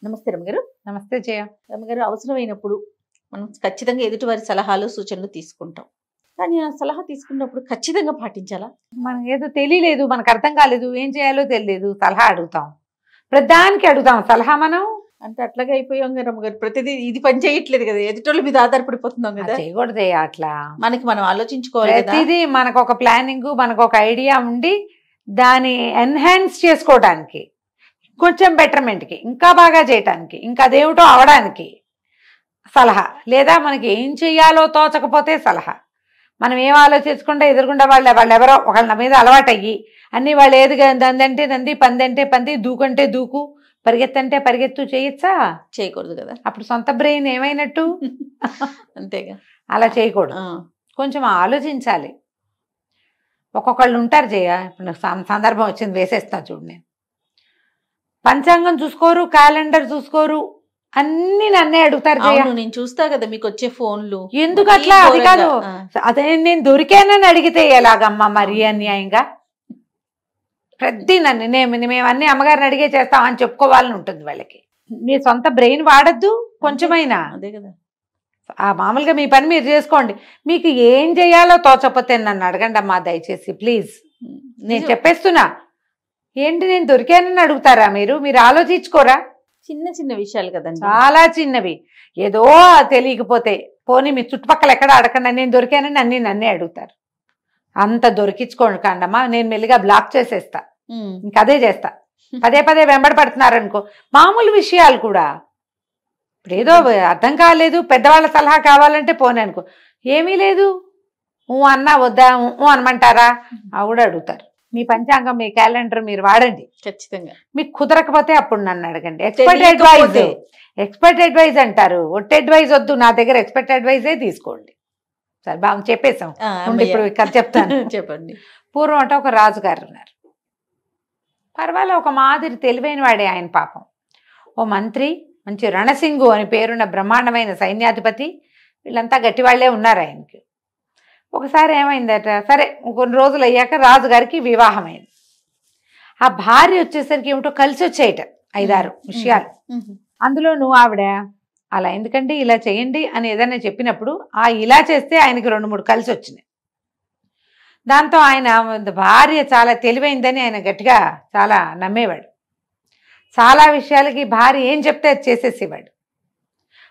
నమస్తే రమగారు. నమస్తే జయ. రమగారు, అవసరమైనప్పుడు మనం ఖచ్చితంగా ఎదుటివారి సలహాలు సూచనలు తీసుకుంటాం. కానీ ఆ సలహా తీసుకున్నప్పుడు ఖచ్చితంగా పాటించాలా? మనకి ఏదో తెలియలేదు, మనకు అర్థం కాలేదు, ఏం చేయాలో తెలియదు, సలహా అడుగుతాం. ప్రతిదానికి అడుగుతాం సలహా. మనం అంటే అట్లాగే అయిపోయాం కదా రమగారు. ప్రతిదీ ఇది పని చేయట్లేదు కదా, ఎదుటోళ్ళ మీద ఆధారపడిపోతున్నాం కదా. చేయకూడదు అట్లా. మనకి మనం ఆలోచించుకోవాలి కదా. ప్రతిదీ మనకు ఒక ప్లానింగ్, మనకు ఒక ఐడియా ఉండి దాన్ని ఎన్హాన్స్ చేసుకోవడానికి, కొంచెం బెటర్మెంట్కి, ఇంకా బాగా చేయటానికి, ఇంకా అదేమిటో అవడానికి సలహా. లేదా మనకి ఏం చెయ్యాలో తోచకపోతే సలహా. మనం ఏం ఆలోచించకుండా ఎదురుకుండా వాళ్ళు ఎవరో ఒకళ్ళ మీద అలవాటు అయ్యి అన్నీ వాళ్ళు ఏది దందంటే నంది, పందంటే పంది, దూకంటే దూకు, పరిగెత్తంటే పరిగెత్తు చేయొచ్చా? చేయకూడదు కదా. అప్పుడు సొంత బ్రెయిన్ ఏమైనట్టు? అంతేగా. అలా చేయకూడదు. కొంచెం ఆలోచించాలి. ఒక్కొక్కళ్ళు ఉంటారు జయ. ఇప్పుడు సందర్భం వచ్చింది, వేసేస్తా చూడు. నేను పంచాంగం చూసుకోరు, క్యాలెండర్ చూసుకోరు, అన్ని నన్నే అడుగుతారు జయ. నేను చూస్తా కదా మీకు వచ్చే ఫోన్లు. ఎందుకు అట్లా? అది కాదు, అదే నేను దొరికానని అడిగితే ఎలాగమ్మా? మరీ అన్యాయంగా ప్రతి మేము అన్ని అమ్మగారిని అడిగే చేస్తామని చెప్పుకోవాలని ఉంటుంది వాళ్ళకి. మీ సొంత బ్రెయిన్ వాడద్దు కొంచెమైనా. అదే కదా. మామూలుగా మీ పని మీరు చేసుకోండి. మీకు ఏం చేయాలో తోచకపోతే నన్ను అడగండి అమ్మా దయచేసి, ప్లీజ్. నేను చెప్పేస్తున్నా. ఏంటి నేను దొరికానని అడుగుతారా మీరు? మీరు ఆలోచించుకోరా? చిన్న చిన్న విషయాలు కదండి, చాలా చిన్నవి. ఏదో తెలియకపోతే పోనీ మీ చుట్టుపక్కల ఎక్కడ అడగండి, నేను దొరికానని అన్ని నన్నే అడుగుతారు. అంత దొరికించుకోండి కాండమ్మా, నేను మెల్లిగా బ్లాక్ చేసేస్తా. ఇంకదే చేస్తా. పదే పదే వెంబడి పడుతున్నారనుకో, మామూలు విషయాలు కూడా. ఇప్పుడు ఏదో అర్థం కాలేదు, పెద్దవాళ్ళ సలహా కావాలంటే పోనీ అనుకో, ఏమీ లేదు అన్నా వద్దా అనమంటారా? అవి కూడా అడుగుతారు. మీ పంచాంగం, మీ క్యాలెండర్ మీరు వాడండి ఖచ్చితంగా. మీకు కుదరకపోతే అప్పుడు నన్ను అడగండి. ఎక్స్పర్ట్ అడ్వైజ్ అంటారు, ఒట్టి అడ్వైజ్ వద్దు. నా దగ్గర ఎక్స్పర్ట్ అడ్వైజే తీసుకోండి. సరే బాగా చెప్పేశాం. ఇప్పుడు కథ చెప్తాను. చెప్పండి. పూర్వం అంటే ఒక రాజుగారు ఉన్నారు. పర్వాలేదు, ఒక మాదిరి తెలివైన వాడే ఆయన. పాపం ఓ మంత్రి, మంచి రణసింగు అని పేరున్న బ్రహ్మాండమైన సైన్యాధిపతి, వీళ్ళంతా గట్టివాళ్లే ఉన్నారు ఆయనకి. ఒకసారి ఏమైందట, సరే కొన్ని రోజులు అయ్యాక రాజుగారికి వివాహమైంది. ఆ భార్య వచ్చేసరికి ఏమిటో కలిసి వచ్చేయట 5-6 విషయాలు. అందులోనూ ఆవిడ అలా ఎందుకండి ఇలా చేయండి అని ఏదైనా చెప్పినప్పుడు ఇలా చేస్తే ఆయనకి 2-3 కలిసి వచ్చినాయి. దాంతో ఆయన భార్య చాలా తెలివైందని ఆయన గట్టిగా చాలా నమ్మేవాడు. చాలా విషయాలకి భార్య ఏం చెప్తే అది చేసేసేవాడు.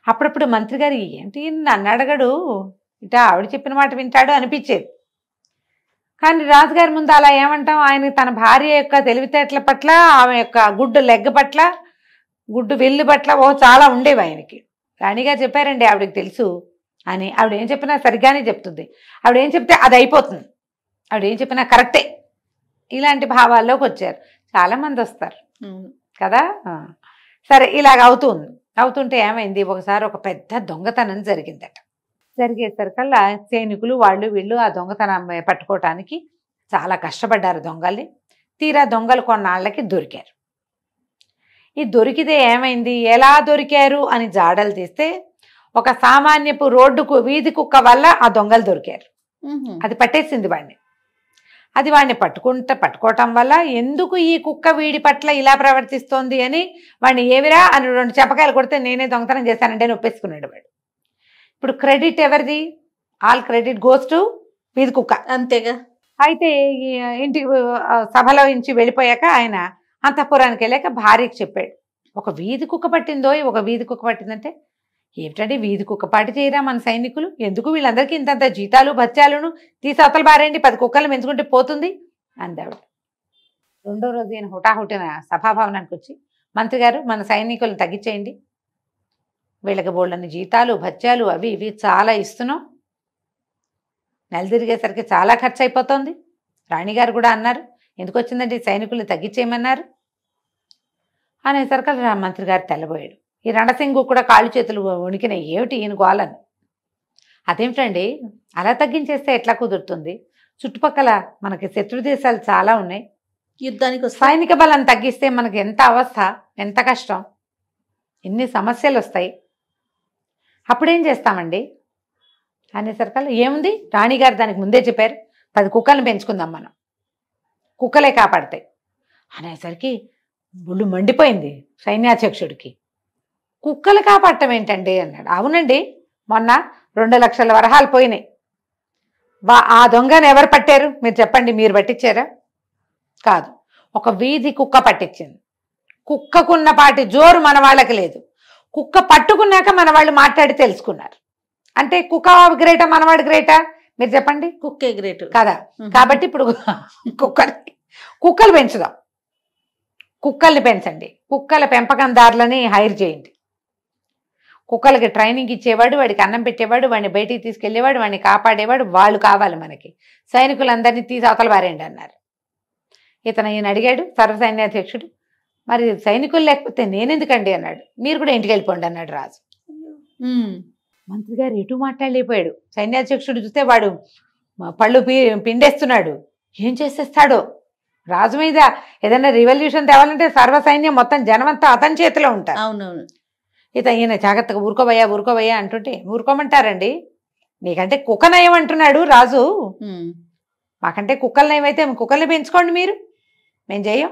అప్పుడప్పుడు మంత్రి గారు ఏంటి నన్ను అడగడు, ఇటా ఆవిడ చెప్పిన మాట వింటాడు అనిపించేది. కానీ రాజుగారి ముందు అలా ఏమంటాం, ఆయన తన భార్య యొక్క తెలివితేటల పట్ల, ఆమె యొక్క గుడ్డు లెగ్గ పట్ల, గుడ్డు వెల్లు పట్ల చాలా ఉండేవి ఆయనకి. రాణిగారు చెప్పారండి ఆవిడకి తెలుసు అని. ఆవిడ ఏం చెప్పినా సరిగ్గానే చెప్తుంది, ఆవిడ ఏం చెప్తే అది అయిపోతుంది, ఆవిడ ఏం చెప్పినా కరెక్టే. ఇలాంటి భావాల్లోకి వచ్చారు చాలామంది వస్తారు కదా. సరే ఇలాగ అవుతుంటే ఏమైంది, ఒకసారి ఒక పెద్ద దొంగతనం జరిగిందట. జరిగేసరికల్లా సైనికులు వాళ్ళు వీళ్ళు ఆ దొంగతనం పట్టుకోవటానికి చాలా కష్టపడ్డారు దొంగల్ని. తీరా దొంగలు కొన్నాళ్ళకి దొరికారు. ఈ దొరికితే ఏమైంది, ఎలా దొరికారు అని జాడలు తీస్తే ఒక సామాన్యపు రోడ్డుకు వీధి కుక్క వల్ల ఆ దొంగలు దొరికారు. అది పట్టేసింది వాడిని. అది వాడిని పట్టుకోవటం వల్ల ఎందుకు ఈ కుక్క వీడి పట్ల ఇలా ప్రవర్తిస్తోంది అని వాడిని ఏవిరా అని 2 చెప్పకాయలు కొడితే నేనే దొంగతనం చేశానంటే ఒప్పేసుకున్నాడు వాడు. ఇప్పుడు క్రెడిట్ ఎవరిది? ఆల్ క్రెడిట్ గోస్ టు వీధి కుక్క. అంతేగా. అయితే ఇంటికి సభలో నుంచి వెళ్ళిపోయాక ఆయన అంతఃపురానికి వెళ్ళాక భార్యకి చెప్పాడు, ఒక వీధి కుక్క పట్టిందో, ఒక వీధి కుక్క పట్టిందంటే, ఏమిటంటే వీధి కుక్క పాటి చేయరా మన సైనికులు, ఎందుకు వీళ్ళందరికీ ఇంతంత జీతాలు భత్యాలను తీసి అవతల బారేంటి, 10 కుక్కలు పెంచుకుంటే పోతుంది అందావిడ. 2వ రోజు ఈయన హుటాహుటిన సభాభవనానికి వచ్చి, మంత్రి గారు మన సైనికులను తగ్గించేయండి, వీళ్ళకి బోళ్ళని జీతాలు భత్యాలు అవి ఇవి చాలా ఇస్తున్నాం, నెల తిరిగేసరికి చాలా ఖర్చు అయిపోతుంది. రాణిగారు కూడా అన్నారు, ఎందుకు వచ్చిందంటే సైనికుల్ని తగ్గించేయమన్నారు అనేసరికి మంత్రి గారు తెల్లబోయాడు. ఈ రణసింగు కూడా కాళ్ళు చేతులు వణికినాయి, ఏమిటి ఈయన గోలని. అదేమిటండి అలా తగ్గించేస్తే ఎట్లా కుదురుతుంది, చుట్టుపక్కల మనకి శత్రు దేశాలు చాలా ఉన్నాయి, యుద్ధానికి సైనిక బలం తగ్గిస్తే మనకి ఎంత అవస్థ, ఎంత కష్టం, ఎన్ని సమస్యలు వస్తాయి, అప్పుడేం చేస్తామండి అనేసరికల్లా ఏముంది, రాణిగారు దానికి ముందే చెప్పారు, 10 కుక్కలను పెంచుకుందాం మనం, కుక్కలే కాపాడతాయి అనేసరికి బుళ్ళు మండిపోయింది సైన్యాధ్యక్షుడికి. కుక్కలు కాపాడటం ఏంటండి అన్నాడు. అవునండి, మొన్న 2 లక్షల వరహాలు పోయినాయి. ఆ దొంగను ఎవరు పట్టారు మీరు చెప్పండి, మీరు పట్టించారా? కాదు, ఒక వీధి కుక్క పట్టించింది. కుక్కకున్న పాటి జోరు మన వాళ్ళకి లేదు. కుక్క పట్టుకున్నాక మన వాళ్ళు మాట్లాడి తెలుసుకున్నారు. అంటే కుక్క గ్రేటా మనవాడు గ్రేటా మీరు చెప్పండి? కుక్కే గ్రేట్ కదా. కాబట్టి ఇప్పుడు కుక్కలు పెంచుదాం, కుక్కల్ని పెంచండి, కుక్కల పెంపకందారులని హైర్ చేయండి. కుక్కలకి ట్రైనింగ్ ఇచ్చేవాడు, వాడికి అన్నం పెట్టేవాడు, వాడిని బయటికి తీసుకెళ్లేవాడు, వాడిని కాపాడేవాడు, వాళ్ళు కావాలి మనకి. సైనికులందరినీ తీసి అవతల పారేయండి అన్నారు. ఈయన అడిగాడు సర్వసైన్యాధ్యక్షుడు, మరి సైనికులు లేకపోతే నేనెందుకండి అన్నాడు. మీరు కూడా ఇంటికి వెళ్ళిపోండి అన్నాడు రాజు. మంత్రి గారు ఎటు మాట్లాడలేకపోయాడు. సైన్యాధ్యక్షుడు చూస్తే వాడు పళ్ళు పిండేస్తున్నాడు. ఏం చేసేస్తాడో. రాజు మీద ఏదైనా రివల్యూషన్ తేవాలంటే సర్వసైన్యం మొత్తం జనమంతా అతని చేతిలో ఉంటారు. అవునవును. ఈయన జాగ్రత్తగా ఊరుకోబోయా అంటుంటే ఊరుకోమంటారండి. నీకంటే కుక్క నయం అంటున్నాడు రాజు. మాకంటే కుక్కలు నయమైతే కుక్కల్ని పెంచుకోండి మీరు, మేము చేయం.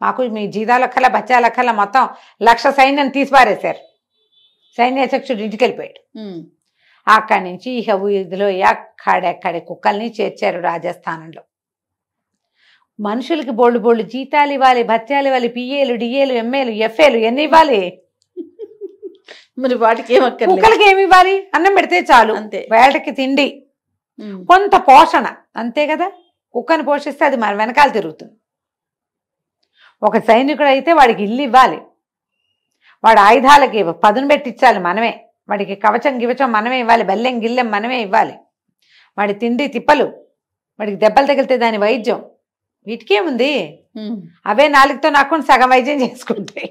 మాకు మీ జీతాలక్కల బచ్చాలక్కల మొత్తం 1,00,000 సైన్యం తీసిపారేశారు. సైన్యాధ్యక్షుడు ఇంటికి వెళ్ళిపోయాడు. అక్కడి నుంచి ఇక వీధిలో ఎక్కడెక్కడి కుక్కల్ని చేర్చారు రాజస్థానంలో. మనుషులకి బోళ్ళు జీతాలు ఇవ్వాలి, భత్యాలు ఇవ్వాలి, పిఏలు, డిఏలు, ఎంఏలు, ఎఫ్ఏలు ఎన్ని ఇవ్వాలి? మరి వాటికి ఏమక్కర్లేదు. కుక్కలకి ఏమి ఇవ్వాలి? అన్నం పెడితే చాలు, అంతే. వేటకి తిండి, కొంత పోషణ, అంతే కదా. కుక్కను పోషిస్తే అది మన వెనకాల తిరుగుతుంది. ఒక సైనికుడు అయితే వాడికి ఇల్లు ఇవ్వాలి, వాడి ఆయుధాలకి పదును పెట్టించాలి మనమే, వాడికి కవచం గివచం మనమే ఇవ్వాలి, బల్లెం గిల్లెం మనమే ఇవ్వాలి, వాడి తిండి తిప్పలు, వాడికి దెబ్బలు తగిలితే దాని వైద్యం, వీటికేముంది? అవే నాలుగుతో నాకు సగం వైద్యం చేసుకుంటాయి.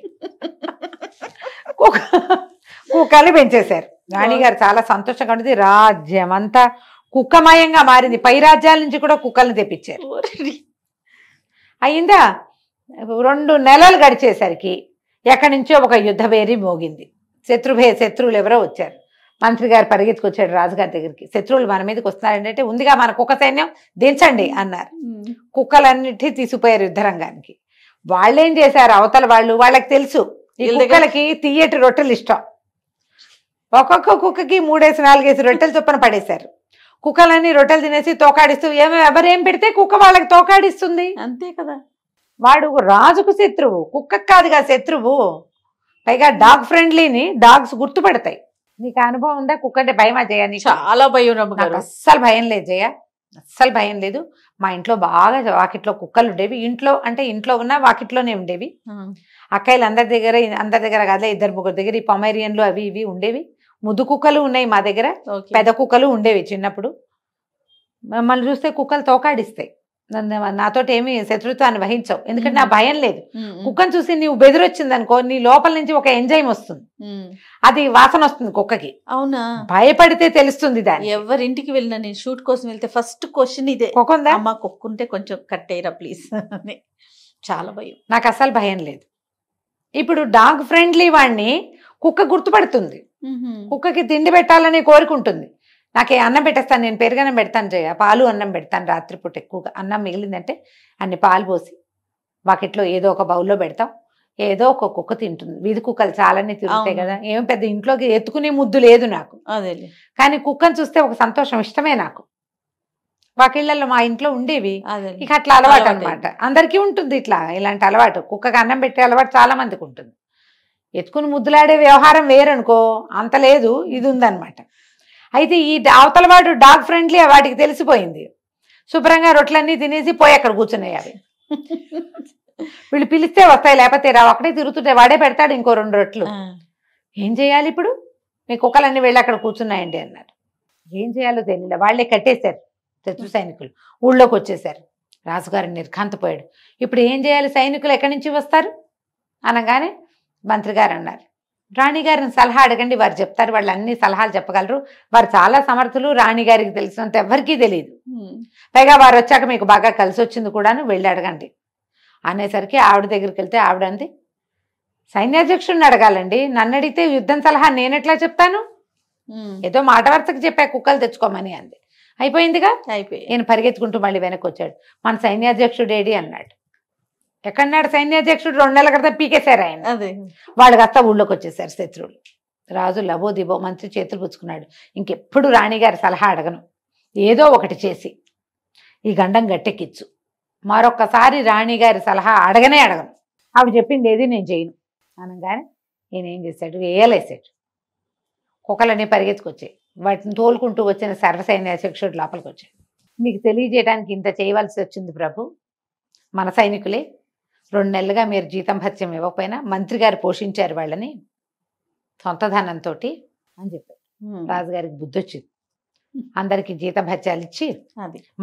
కుక్కలు పెంచేశారు. రాణిగారు చాలా సంతోషంగా ఉండేది. రాజ్యం అంతా కుక్కమయంగా మారింది. పై రాజ్యాల నుంచి కూడా కుక్కల్ని తెప్పించారు. అయిందా? 2 నెలలు గడిచేసరికి ఎక్కడి నుంచో ఒక యుద్ధ వేరి మోగింది. శత్రువులు ఎవరో వచ్చారు. మంత్రి గారు పరిగెత్తుకొచ్చాడు రాజుగారి దగ్గరికి. శత్రువులు మన మీదకి వస్తున్నారంటే ఉందిగా మన కుక్క సైన్యం, దించండి అన్నారు. కుక్కలన్నిటి తీసుకుపోయారు యుద్ధరంగానికి. వాళ్ళేం చేశారు అవతల వాళ్ళకి తెలుసు ఈ కుక్కలకి తియ్యటి రొట్టెలు ఇష్టం. ఒక్కొక్క కుక్కకి 3-4 రొట్టెలు చొప్పున పడేశారు. కుక్కలన్నీ రొట్టెలు తినేసి తోకాడిస్తూ ఎవరేం పెడితే కుక్క వాళ్ళకి తోకాడిస్తుంది. అంతే కదా. వాడు రాజుకు శత్రువు, కుక్కకు కాదుగా శత్రువు. పైగా డాగ్ ఫ్రెండ్లీని డాగ్స్ గుర్తుపడతాయి. నీకు అనుభవం ఉందా? కుక్క అంటే భయమా జయ? చాలా భయం. నాకు అస్సలు భయం లేదు జయ, అస్సలు భయం లేదు. మా ఇంట్లో బాగా వాకిట్లో కుక్కలు ఉండేవి. ఇంట్లో ఉన్న వాకిట్లోనే ఉండేవి. అక్కయ్యలు అందరి దగ్గర కాదులే, 2-3 దగ్గర ఈ పొమేరియన్లు అవి ఇవి ఉండేవి. ముద్దు కుక్కలు ఉన్నాయి మా దగ్గర, పెద్ద కుక్కలు ఉండేవి చిన్నప్పుడు. మమ్మల్ని చూస్తే కుక్కలు తోకాడిస్తాయి. నాతోటి ఏమి శత్రుత్వాన్ని వహించవు, ఎందుకంటే నా భయం లేదు. కుక్కను చూసి నీవు బెదిరొచ్చింది అనుకో, నీ లోపల నుంచి ఒక ఎంజైమ్ వస్తుంది, అది వాసన వస్తుంది కుక్కకి. అవునా? భయపడితే తెలుస్తుంది దాన్ని. ఎవరింటికి వెళ్ళినా నేను షూట్ కోసం వెళ్తే ఫస్ట్ క్వశ్చన్ ఇదే, కుక్కుందా? అమ్మ కుక్కుంటే కొంచెం కట్టేయరా ప్లీజ్ అని. చాలా భయం. నాకు అసలు భయం లేదు. ఇప్పుడు డాగ్ ఫ్రెండ్లీ వాడిని కుక్క గుర్తుపడుతుంది. కుక్కకి తిండి పెట్టాలని కోరుకుంటుంది. నాకే అన్నం పెట్టేస్తాను, నేను పెరుగన్నం పెడతాను జయ, పాలు అన్నం పెడతాను. రాత్రిపూట ఎక్కువగా అన్నం మిగిలిందంటే అన్ని పాలు పోసి వాకిట్లో ఏదో ఒక బౌల్లో పెడతాం, ఏదో ఒక కుక్క తింటుంది. వీధి కుక్కలు చాలానే తిరుగుతాయి కదా, ఏం పెద్ద ఇంట్లోకి ఎత్తుకునే ముద్దు లేదు నాకు. అదే, కానీ కుక్కను చూస్తే ఒక సంతోషం, ఇష్టమే నాకు. వాకిళ్ళల్లో మా ఇంట్లో ఉండేవి. ఇక అట్లా అలవాటు అనమాట. అందరికీ ఉంటుంది ఇలాంటి అలవాటు. కుక్కకి అన్నం పెట్టే అలవాటు చాలా మందికి ఉంటుంది. ఎత్తుకుని ముద్దులాడే వ్యవహారం వేరనుకో, అంత లేదు, ఇది ఉందన్నమాట. అయితే ఈ అవతలవాడు డాగ్ ఫ్రెండ్లీ వాటికి తెలిసిపోయింది. శుభ్రంగా రొట్లన్నీ తినేసి పోయి అక్కడ కూర్చున్నాయి అవి. వీళ్ళు పిలిస్తే వస్తాయి, లేకపోతే రావు. అక్కడే తిరుగుతుంటే వాడే పెడతాడు ఇంకో 2 రొట్లు. ఏం చేయాలి ఇప్పుడు? మీ కుక్కలన్నీ వెళ్ళి అక్కడ కూర్చున్నాయండి అన్నారు. ఏం చేయాలో తెలియలే. వాళ్ళే కట్టేశారు శత్రు సైనికులు. ఊళ్ళోకి వచ్చేసారు. రాజుగారు నిర్ఘాంతపోయాడు. ఇప్పుడు ఏం చేయాలి? సైనికులు ఎక్కడి నుంచి వస్తారు అనగానే మంత్రి గారు అన్నారు, రాణిగారిని సలహా అడగండి, వారు చెప్తారు, వాళ్ళు అన్ని సలహాలు చెప్పగలరు, వారు చాలా సమర్థులు, రాణిగారికి తెలిసినంత ఎవరికీ తెలియదు. పైగా వారు వచ్చాక మీకు బాగా కలిసి వచ్చింది కూడాను, వెళ్ళి అడగండి అనేసరికి ఆవిడ దగ్గరికి వెళ్తే ఆవిడ అంది, సైన్యాధ్యక్షుడిని అడగాలండి, నన్ను అడిగితే యుద్ధం సలహా నేనెట్లా చెప్తాను? ఏదో మాట వరుసకి చెప్పా కుక్కలు తెచ్చుకోమని అంది. అయిపోయిందిగా. నేను పరిగెత్తుకుంటూ మళ్ళీ వెనక్కి వచ్చాడు. మన సైన్యాధ్యక్షుడు ఏడి అన్నాడు. ఎక్కడన్నాడు సైన్యాధ్యక్షుడు 2 నెలల క్రితం పీకేశారు ఆయన. అదే వాళ్ళు కాస్త ఊళ్ళోకి వచ్చేసారు శత్రువులు. రాజు లబో దిబో మంత్రి చేతులు పుచ్చుకున్నాడు. ఇంకెప్పుడు రాణిగారి సలహా అడగను, ఏదో ఒకటి చేసి ఈ గండం గట్టెక్కిచ్చు, మరొక్కసారి రాణిగారి సలహా అడగను. ఆవిడ చెప్పింది ఏది నేను చేయను అనగానే ఈయన ఏం చేశాడు, వేయలేసాడు. కుక్కలన్నీ పరిగెత్తుకొచ్చాయి. వాటిని తోలుకుంటూ వచ్చిన సర్వసైన్యాధ్యక్షుడు లోపలికి వచ్చాడు. మీకు తెలియజేయడానికి ఇంత చేయవలసి వచ్చింది ప్రభు, మన సైనికులే 2 నెలలుగా మీరు జీతం భత్యం ఇవ్వకపోయినా మంత్రి గారు పోషించారు వాళ్ళని సొంత ధనంతో అని చెప్పారు. రాజుగారికి బుద్ధి వచ్చింది. అందరికీ జీత భత్యాలు ఇచ్చి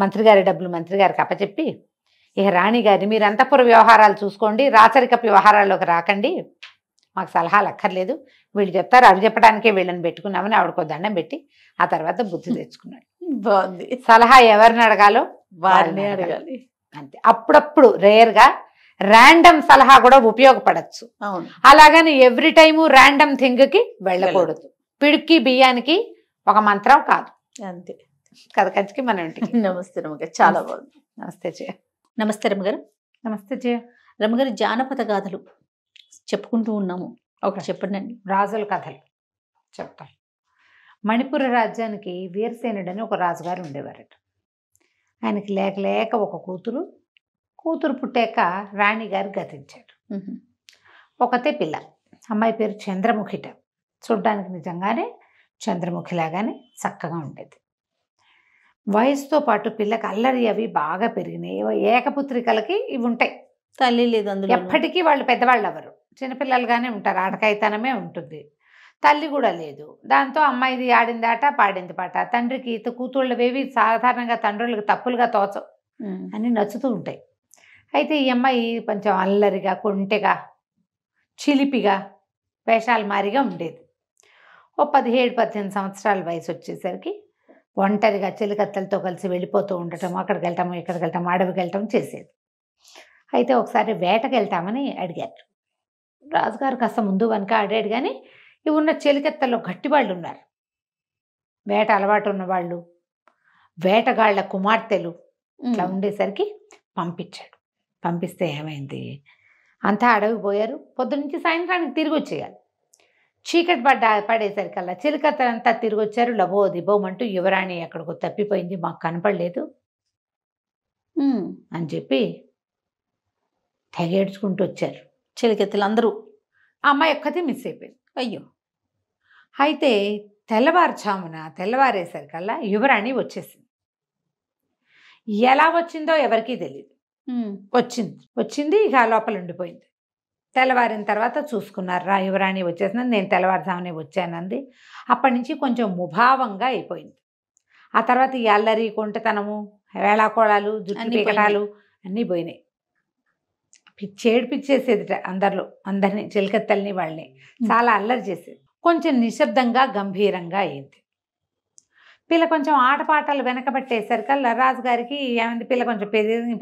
మంత్రి గారి డబ్బులు మంత్రి గారికి అప్పచెప్పి, ఇక రాణి గారిని మీరు అంతఃపుర వ్యవహారాలు చూసుకోండి, రాచరికపు వ్యవహారాల్లోకి రాకండి, మాకు సలహాలు అక్కర్లేదు, వీళ్ళు చెప్తారు అవి చెప్పడానికే వీళ్ళని పెట్టుకున్నామని ఆవిడకో దండం పెట్టి ఆ తర్వాత బుద్ధి తెచ్చుకున్నాడు. బాగుంది. సలహా ఎవరిని అడగాలో వారిని అడగాలి అంతే. అప్పుడప్పుడు రేర్గా ర్యాండమ్ సలహా కూడా ఉపయోగపడచ్చు. అలాగని ఎవ్రీ టైము ర్యాండమ్ థింగ్కి వెళ్ళకూడదు. పిడికి బియ్యానికి ఒక మంత్రం కాదు అంతే. కథ కంచికి మన ఇంటికి. నమస్తే రమ్మగారు, చాలా బాగుంది. నమస్తే జయ. నమస్తే రమ్మగారు. నమస్తే జయ. రమ్మగారు, జానపద గాథలు చెప్పుకుంటూ ఉన్నాము, ఒకటి చెప్పండి. రాజుల కథలు చెప్తాం. మణిపుర రాజ్యానికి వీరసేనుడని ఒక రాజుగారు ఉండేవారట. ఆయనకి లేక లేక ఒక కూతురు పుట్టాక రాణిగారు గతించాడు. ఒకతే పిల్ల, అమ్మాయి పేరు చంద్రముఖిట. చూడ్డానికి నిజంగానే చంద్రముఖిలాగానే చక్కగా ఉండేది. వయసుతో పాటు పిల్లకి అల్లరి అవి బాగా పెరిగినాయి. ఏకపుత్రికలకి ఇవి ఉంటాయి, తల్లి లేదు అందులో, ఎప్పటికీ వాళ్ళు పెద్దవాళ్ళు అవ్వరు, చిన్నపిల్లలుగానే ఉంటారు, ఆడకాయితనమే ఉంటుంది, తల్లి కూడా లేదు. దాంతో అమ్మాయిది ఆడిందాట పాడింది పాట. తండ్రికి కూతుళ్ళవేవి సాధారణంగా తండ్రులకు తప్పులుగా తోచవు, అని నచ్చుతూ ఉంటాయి. అయితే ఈ అమ్మాయి కొంచెం అల్లరిగా, కొంటెగా, చిలిపిగా, వేషాలు మారిగా ఉండేది. ఓ 17-18 సంవత్సరాల వయసు వచ్చేసరికి ఒంటరిగా చెలికత్తలతో కలిసి వెళ్ళిపోతూ ఉండటం, అక్కడికి వెళ్తాము ఇక్కడికి వెళ్తాము అడవికి వెళ్ళటం చేసేది. అయితే ఒకసారి వేటకి వెళ్తామని అడిగారు. రాజుగారు కాస్త ముందు వెనక ఆడాడు, కానీ ఇవి ఉన్న చెలికత్తల్లో గట్టివాళ్ళు ఉన్నారు, వేట అలవాటు ఉన్నవాళ్ళు, వేటగాళ్ల కుమార్తెలు ఇట్లా ఉండేసరికి పంపించాడు. పంపిస్తే ఏమైంది, అంతా అడవికి పోయారు. పొద్దునుంచి సాయంత్రానికి తిరిగి వచ్చేయాలి. చీకటి పడేసరికల్లా చిలికత్తలంతా తిరిగి వచ్చారు. లబో దిబోమంటూ యువరాణి ఎక్కడికో తప్పిపోయింది, మాకు కనపడలేదు అని చెప్పి తెగేడ్చుకుంటూ వచ్చారు చిలికెత్తలు అందరూ. ఆ అమ్మాయి ఒక్కతే మిస్ అయిపోయింది. అయ్యో. అయితే తెల్లవారేసరికల్లా యువరాణి వచ్చేసింది. ఎలా వచ్చిందో ఎవరికీ తెలియదు. వచ్చింది ఇక లోపల ఉండిపోయింది. తెల్లవారిన తర్వాత చూసుకున్నారు, రా యువరాణి వచ్చేసింది, నేను తెల్లవారుజామునే వచ్చానంది. అప్పటి నుంచి కొంచెం ముభావంగా అయిపోయింది. ఆ తర్వాత ఈ అల్లరి, కొంటతనము, వేళాకోళాలు, జుట్టు పీకటాలు అన్నీ పోయినాయి. ఏడిపించేసేది అందరినీ, చిలకత్తల్ని వాళ్ళని చాలా అల్లరి చేసేది. కొంచెం నిశ్శబ్దంగా గంభీరంగా అయింది. పిల్ల కొంచెం ఆటపాటలు వెనకబట్టేసరికల్లా రాజుగారికి ఏమైంది, పిల్ల కొంచెం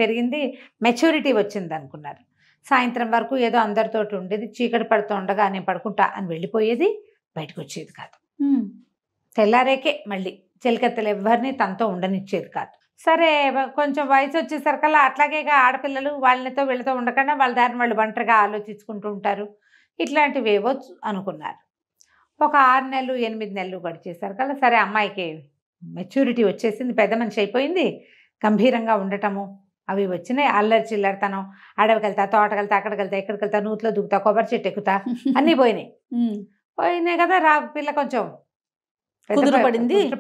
పెరిగింది, మెచ్యూరిటీ వచ్చింది అనుకున్నారు. సాయంత్రం వరకు ఏదో అందరితోటి ఉండేది, చీకటి పడుతూ ఉండగా నేను పడుకుంటా అని వెళ్ళిపోయేది, బయటకు వచ్చేది కాదు. తెల్లారేకే మళ్ళీ చిలకత్తలు ఎవరిని తనతో ఉండనిచ్చేది కాదు. సరే కొంచెం వయసు వచ్చేసరికల్లా అట్లాగేగా ఆడపిల్లలు వాళ్ళతో వీళ్ళతో ఉండకుండా వాళ్ళ దారిని వాళ్ళు ఒంటరిగా ఆలోచించుకుంటూ ఉంటారు, ఇట్లాంటివేవో అనుకున్నారు. ఒక 6 నెలలు 8 నెలలు గడిచేసరికల్లా సరే అమ్మాయికి మెచ్యూరిటీ వచ్చేసింది, పెద్ద మనిషి అయిపోయింది, గంభీరంగా ఉండటము అవి వచ్చినాయి. అల్లరి చిల్లరితనం, అడవికి వెళ్తా, తోటకి వెళ్తా, అక్కడికి వెళ్తా, ఇక్కడికి వెళ్తా, నూతిలో దిగుతా, కొబ్బరి చెట్టు ఎక్కుతా, అన్నీ పోయినాయి కదా. పిల్ల కొంచెం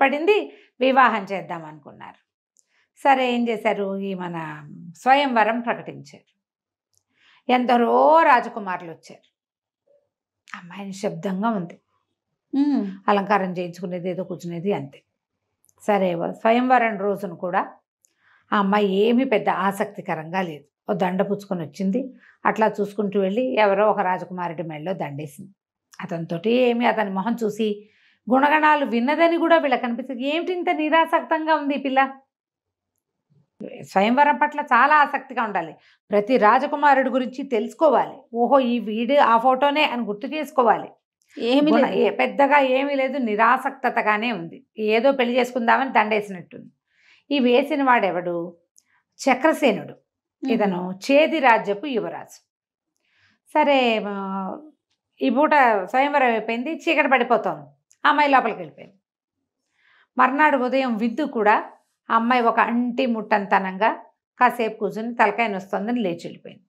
పడింది, వివాహం చేద్దాం అనుకున్నారు. సరే ఏం చేశారు, ఈ మన స్వయంవరం ప్రకటించారు. ఎందరో రాజకుమారులు వచ్చారు. అమ్మాయి నిశ్శబ్దంగా ఉంది, అలంకారం చేయించుకునేది, ఏదో కూర్చునేది అంతే. సరే స్వయంవరం రోజున కూడా ఆ అమ్మాయి ఏమీ పెద్ద ఆసక్తికరంగా లేదు. ఓ దండ పుచ్చుకొని వచ్చింది, అట్లా చూసుకుంటూ వెళ్ళి ఎవరో ఒక రాజకుమారుడి మెడలో దండేసింది. అతనితోటి ఏమి, అతని మొహం చూసి గుణగణాలు విన్నదని కూడా వీళ్ళకి అనిపిస్తుంది. ఏమిటి ఇంత నిరాసక్తంగా ఉంది ఈ పిల్ల. స్వయంవరం పట్ల చాలా ఆసక్తిగా ఉండాలి, ప్రతి రాజకుమారుడి గురించి తెలుసుకోవాలి, ఓహో ఈ వీడు ఆ ఫోటోనే అని గుర్తు చేసుకోవాలి. పెద్దగా ఏమీ లేదు, నిరాసక్తగానే ఉంది. ఏదో పెళ్లి చేసుకుందామని దండేసినట్టుంది. ఈ వేసిన వాడెవడు, చక్రసేనుడు. ఇతను చేది రాజ్యపు యువరాజు. సరే ఈ పూట స్వయంవరం అయిపోయింది, చీకటి పడిపోతుంది, అమ్మాయి లోపలికి వెళ్ళిపోయింది. మర్నాడు ఉదయం విద్దు కూడా ఆ అమ్మాయి ఒక అంటి ముట్టంతనంగా కాసేపు కూర్చుని తలకాయ నొస్తుందని లేచి వెళ్ళిపోయింది.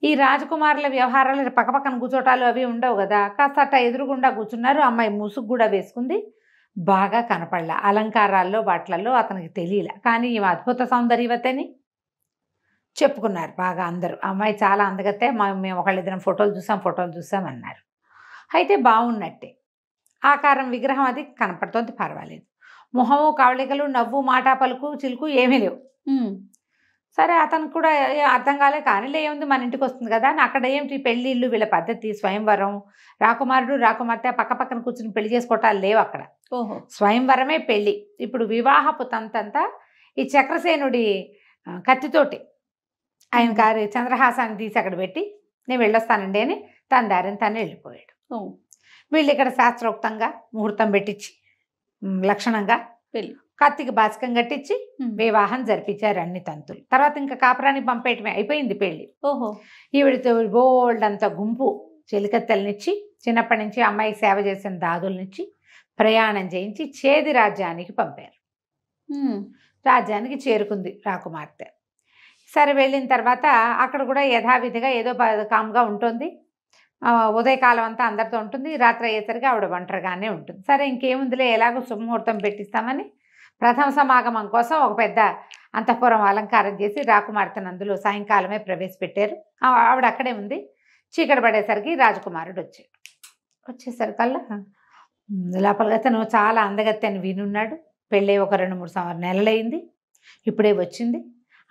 ఈ రాజకుమారుల వ్యవహారాలు పక్కపక్కన కూర్చోటాలు అవి ఉండవు కదా, కాస్త అట్ట ఎదురుగుండా కూర్చున్నారు. అమ్మాయి ముసుగు కూడా వేసుకుంది, బాగా కనపడలే, అలంకారాల్లో వాటిలలో అతనికి తెలియలే. కానీ ఈ అద్భుత సౌందర్యవతని చెప్పుకున్నారు బాగా అందరూ. అమ్మాయి చాలా అందగతే, మేము ఒకళ్ళిద్దరం ఫోటోలు చూసాం అన్నారు. అయితే బాగున్నట్టే, ఆకారం విగ్రహం అది కనపడుతోంది, పర్వాలేదు. మొహము కవళికలు నవ్వు మాట పలుకు చిలుకు ఏమీ లేవు. సరే అతను కూడా అర్థం కాలే, కానీలే ఏముంది మన ఇంటికి వస్తుంది కదా అని. అక్కడ ఏమిటి పెళ్ళిళ్ళు, వీళ్ళ పద్ధతి స్వయంవరం, రాకుమారుడు రాకుమార్తె పక్క పక్కన కూర్చుని పెళ్లి చేసుకోవటాలు లేవు అక్కడ. స్వయంవరమే పెళ్ళి. ఇప్పుడు వివాహపు తంతంతా ఈ చక్రసేనుడి కత్తితోటి ఆయన గారి చంద్రహాసాన్ని తీసి అక్కడ పెట్టి నేను వెళ్ళొస్తానండి అని తన దారిని తను వెళ్ళిపోయాడు. వీళ్ళు ఇక్కడ శాస్త్రోక్తంగా ముహూర్తం పెట్టించి లక్షణంగా పెళ్ళి కత్తికి బాచకం కట్టించి వివాహం జరిపించారు అన్ని తంతులు. తర్వాత ఇంకా కాపురానికి పంపేయటమే, అయిపోయింది పెళ్ళి. ఈవిడితో బోల్డ్ అంత గుంపు చెలికత్తెలనిచ్చి చిన్నప్పటి నుంచి అమ్మాయికి సేవ చేసిన దాదులనిచ్చి ప్రయాణం చేయించి చేది రాజ్యానికి పంపారు. రాజ్యానికి చేరుకుంది రాకుమార్తె. సరే వెళ్ళిన తర్వాత అక్కడ కూడా యథావిధిగా ఏదో కామ్గా ఉంటుంది. ఉదయకాలం అంతా అందరితో ఉంటుంది, రాత్రి అయ్యేసరికి ఆవిడ ఒంటరిగానే ఉంటుంది. సరే ఇంకేముందిలే, ఎలాగో శుభముహూర్తం పెట్టిస్తామని ప్రథమ సమాగమం కోసం ఒక పెద్ద అంతఃపురం అలంకారం చేసి రాకుమార్తెను అందులో సాయంకాలమే ప్రవేశపెట్టారు. ఆవిడ అక్కడే ఉంది. చీకటి పడేసరికి రాజకుమారుడు వచ్చేసరికల్లా లోపలిగా తను చాలా అందగత్తె అని వినున్నాడు. పెళ్ళి ఒక 2-3 నెలలైంది, ఇప్పుడే వచ్చింది.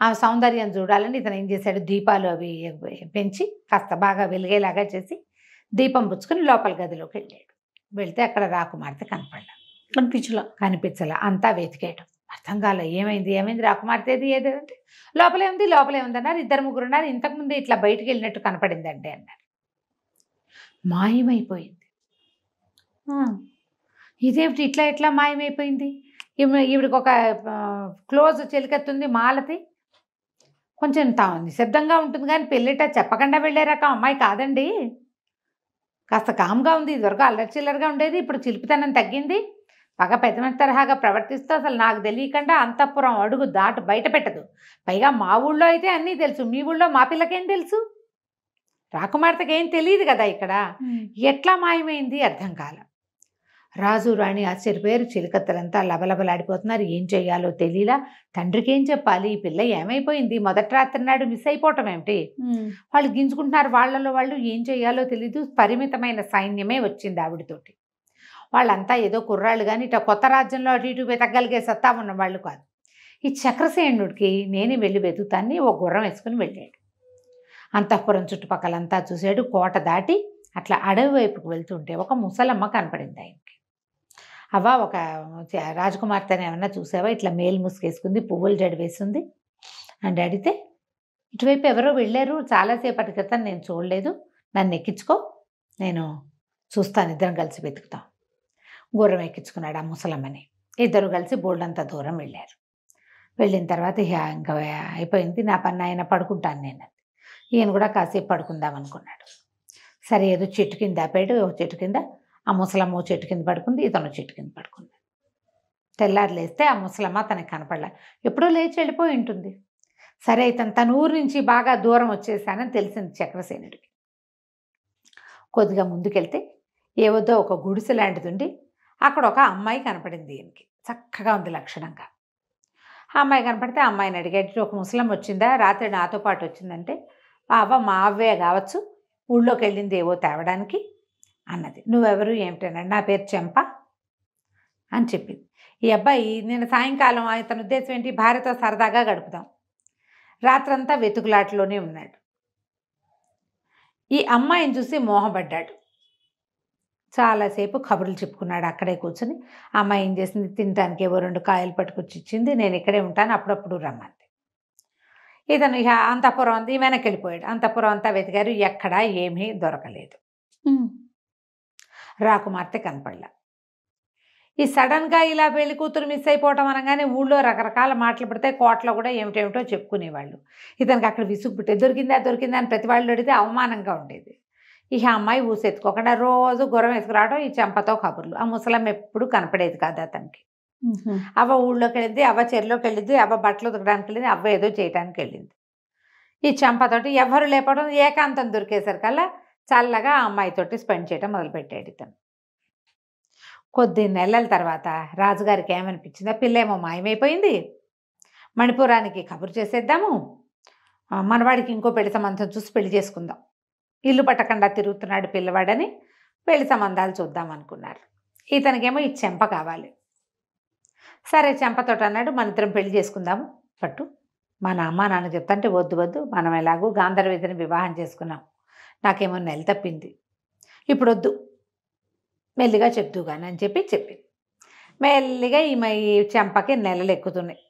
ఆ సౌందర్యం చూడాలని ఇతను ఏం చేశాడు, దీపాలు అవి పెంచి కాస్త బాగా వెలిగేలాగా చేసి దీపం పుచ్చుకొని లోపల గదిలోకి వెళ్ళాడు. వెళ్తే అక్కడ రాకుమార్తె కనిపించలా. అంతా వెతికాడు, అర్థం కాలే, ఏమైంది రాకుమార్తెది ఏదంటే లోపలే ఉంది అన్నారు. 2-3 ఉన్నారు. ఇంతకుముందు ఇట్లా బయటికి వెళ్ళినట్టు కనపడిందండి అన్నారు. మాయమైపోయింది. ఇదేమిటి ఇట్లా మాయమైపోయింది? ఈవిడికి ఒక క్లోజ్ చెలికత్తుంది మాలతి, కొంచెం నిశ్శబ్దంగా ఉంటుంది కానీ పెళ్ళిట చెప్పకుండా వెళ్ళే రకం అమ్మాయి కాదండి. కాస్త కామ్గా ఉంది, ఇదివరకు అల్లరి చిల్లరగా ఉండేది, ఇప్పుడు చిలిపితనం తగ్గింది, బాగా పెద్ద తరహాగా ప్రవర్తిస్తూ అసలు నాకు తెలియకుండా అంతఃపురం అడుగు దాటు బయట పెట్టదు. పైగా మా ఊళ్ళో అయితే అన్నీ తెలుసు, మీ ఊళ్ళో మా పిల్లకేం తెలుసు? రాకుమార్తెకి ఏం తెలియదు కదా ఇక్కడ. ఎట్లా మాయమైంది అర్థం కాల. రాజు రాణి ఆశ్చర్యపోయారు. చిలికత్తలంతా లబలబలాడిపోతున్నారు. ఏం చెయ్యాలో తెలియలా. తండ్రికి ఏం చెప్పాలి? ఈ పిల్ల ఏమైపోయింది? మొదటి రాత్రి నాడు మిస్ అయిపోవటం ఏమిటి? వాళ్ళు గింజుకుంటున్నారు వాళ్ళలో వాళ్ళు. ఏం చెయ్యాలో తెలీదు. పరిమితమైన సైన్యమే వచ్చింది ఆవిడతోటి. వాళ్ళంతా ఏదో కుర్రాళ్ళు కానీ ఇట్లా కొత్త రాజ్యంలో అటు ఇటు వెతకగలిగే సత్తా ఉన్న వాళ్ళు కాదు. ఈ చక్రసేనుడికి నేనే వెళ్ళి వెతుకుతాన్ని ఓ గుర్రం వేసుకుని వెళ్ళాడు. అంతఃపురం చుట్టుపక్కలంతా చూశాడు. కోట దాటి అట్లా అడవి వైపుకు వెళ్తుంటే ఒక ముసలమ్మ కనపడింది ఆయనకి. అవ్వ, ఒక రాజకుమార్తెని ఏమన్నా చూసావా? ఇట్లా మేలు ముసుకేసుకుంది, పువ్వులు జడి వేసింది అని అడిగితే, ఇటువైపు ఎవరో వెళ్ళారు చాలాసేపటి క్రితం, నేను చూడలేదు, నన్ను ఎక్కించుకో, నేను చూస్తాను, ఇద్దరం కలిసి వెతుకుతాం. గుర్రం ఎక్కించుకున్నాడు ఆ ముసలమ్మని. ఇద్దరు కలిసి బోల్డంత దూరం వెళ్ళారు. వెళ్ళిన తర్వాత ఇంకా అయిపోయింది, నా పని ఆయన పడుకుంటాను నేను. ఈయన కూడా కాసేపు పడుకుందాం అనుకున్నాడు. సరే ఏదో చెట్టు కింద ఆపాడు. ఒక చెట్టు కింద ఆ ముసలమ్మ చెట్టు కింద పడుకుంది, ఇతను చెట్టు కింద పడుకున్నాడు. తెల్లారు లేస్తే ఆ ముసలమ్మ తనకి కనపడలే, ఎప్పుడో లేచి వెళ్ళిపోయి ఉంటుంది. సరే ఇతను తన ఊరు నుంచి బాగా దూరం వచ్చేసానని తెలిసింది చక్రసేనుడికి. కొద్దిగా ముందుకెళ్తే ఏవోదో ఒక గుడిసె లాంటిది ఉండి అక్కడ ఒక అమ్మాయి కనపడింది. ఈయనకి చక్కగా ఉంది లక్షణంగా. ఆ అమ్మాయి కనపడితే ఆ అమ్మాయిని అడిగేటి, ఒక ముసలమ్మ వచ్చిందా, రాత్రి నాతో పాటు వచ్చిందంటే, అవ్వ మా అవ్వే కావచ్చు, ఊళ్ళోకి వెళ్ళింది ఏవో తేవడానికి అన్నది. నువ్వెవరు ఏమిటన్నాడు. నా పేరు చెంప అని చెప్పింది. ఈ అబ్బాయి నేను సాయంకాలం అతని ఉద్దేశం ఏంటి, భార్యతో సరదాగా గడుపుదాం, రాత్రంతా వెతుకులాటలోనే ఉన్నాడు. ఈ అమ్మాయిని చూసి మోహపడ్డాడు. చాలాసేపు కబుర్లు చెప్పుకున్నాడు అక్కడే కూర్చొని. అమ్మాయి ఏం చేసింది, తినడానికి ఏవో 2 కాయలు పట్టుకొచ్చి ఇచ్చింది. నేను ఇక్కడే ఉంటాను, అప్పుడప్పుడు రమ్మంది. ఇతను ఇక అంతఃపురం అంతా వెనక్కి వెళ్ళిపోయాడు. అంతఃపురం అంతా వెతికారు, ఎక్కడా ఏమీ దొరకలేదు. రాకుమార్తె కనపడలా. ఈ సడన్గా ఇలా పెళ్లి కూతురు మిస్ అయిపోవటం అనగానే ఊళ్ళో రకరకాల మాటలు పడితే కోటలో కూడా ఏమిటేమిటో చెప్పుకునేవాళ్ళు. ఇతనికి అక్కడ విసుగు పుట్టే దొరికిందా దొరికిందా అని ప్రతి వాళ్ళు అడిగితే అవమానంగా ఉండేది. ఇక అమ్మాయి ఊసెత్తుకోకుండా రోజు గుర్రం వేసుకురావడం, ఈ చెంపతో కబుర్లు. ఆ ముసలమ్మ ఎప్పుడు కనపడేది కాదు అతనికి. అవ్వ ఊళ్ళోకి వెళ్ళింది, అవ్వ చెరులోకి వెళ్ళింది, అవ్వ బట్టలు ఉతకడానికి వెళ్ళింది, అవ్వ ఏదో చేయడానికి వెళ్ళింది. ఈ చెంపతోటి ఎవరు లేపడం, ఏకాంతం దొరికేసరికల్లా చల్లగా ఆ అమ్మాయితోటి స్పెండ్ చేయడం మొదలుపెట్టాడు ఇతను. కొద్ది నెలల తర్వాత రాజుగారికి ఏమనిపించిందా, పిల్ల ఏమో మాయమైపోయింది, మణిపురానికి కబురు చేసేద్దాము, మనవాడికి ఇంకో పెళ్లి సంబంధం చూసి పెళ్లి చేసుకుందాం, ఇల్లు పట్టకుండా తిరుగుతున్నాడు పిల్లవాడని పెళ్లి సంబంధాలు చూద్దాం అనుకున్నారు. ఇతనికేమో ఈ చెంప కావాలి. సరే చెంపతోటి అన్నాడు, మన ఇద్దరం పెళ్లి చేసుకుందాము పట్టు. మా అమ్మ నాన్న చెప్తాంటే వద్దు వద్దు, మనం ఎలాగూ గాంధర్విధిని వివాహం చేసుకున్నాం, నాకేమో నెల తప్పింది, ఇప్పుడు వద్దు, మెల్లిగా చెప్తూ కానీ అని చెప్పింది. మెల్లిగా ఈ చెంపకి నెలలు ఎక్కుతున్నాయి.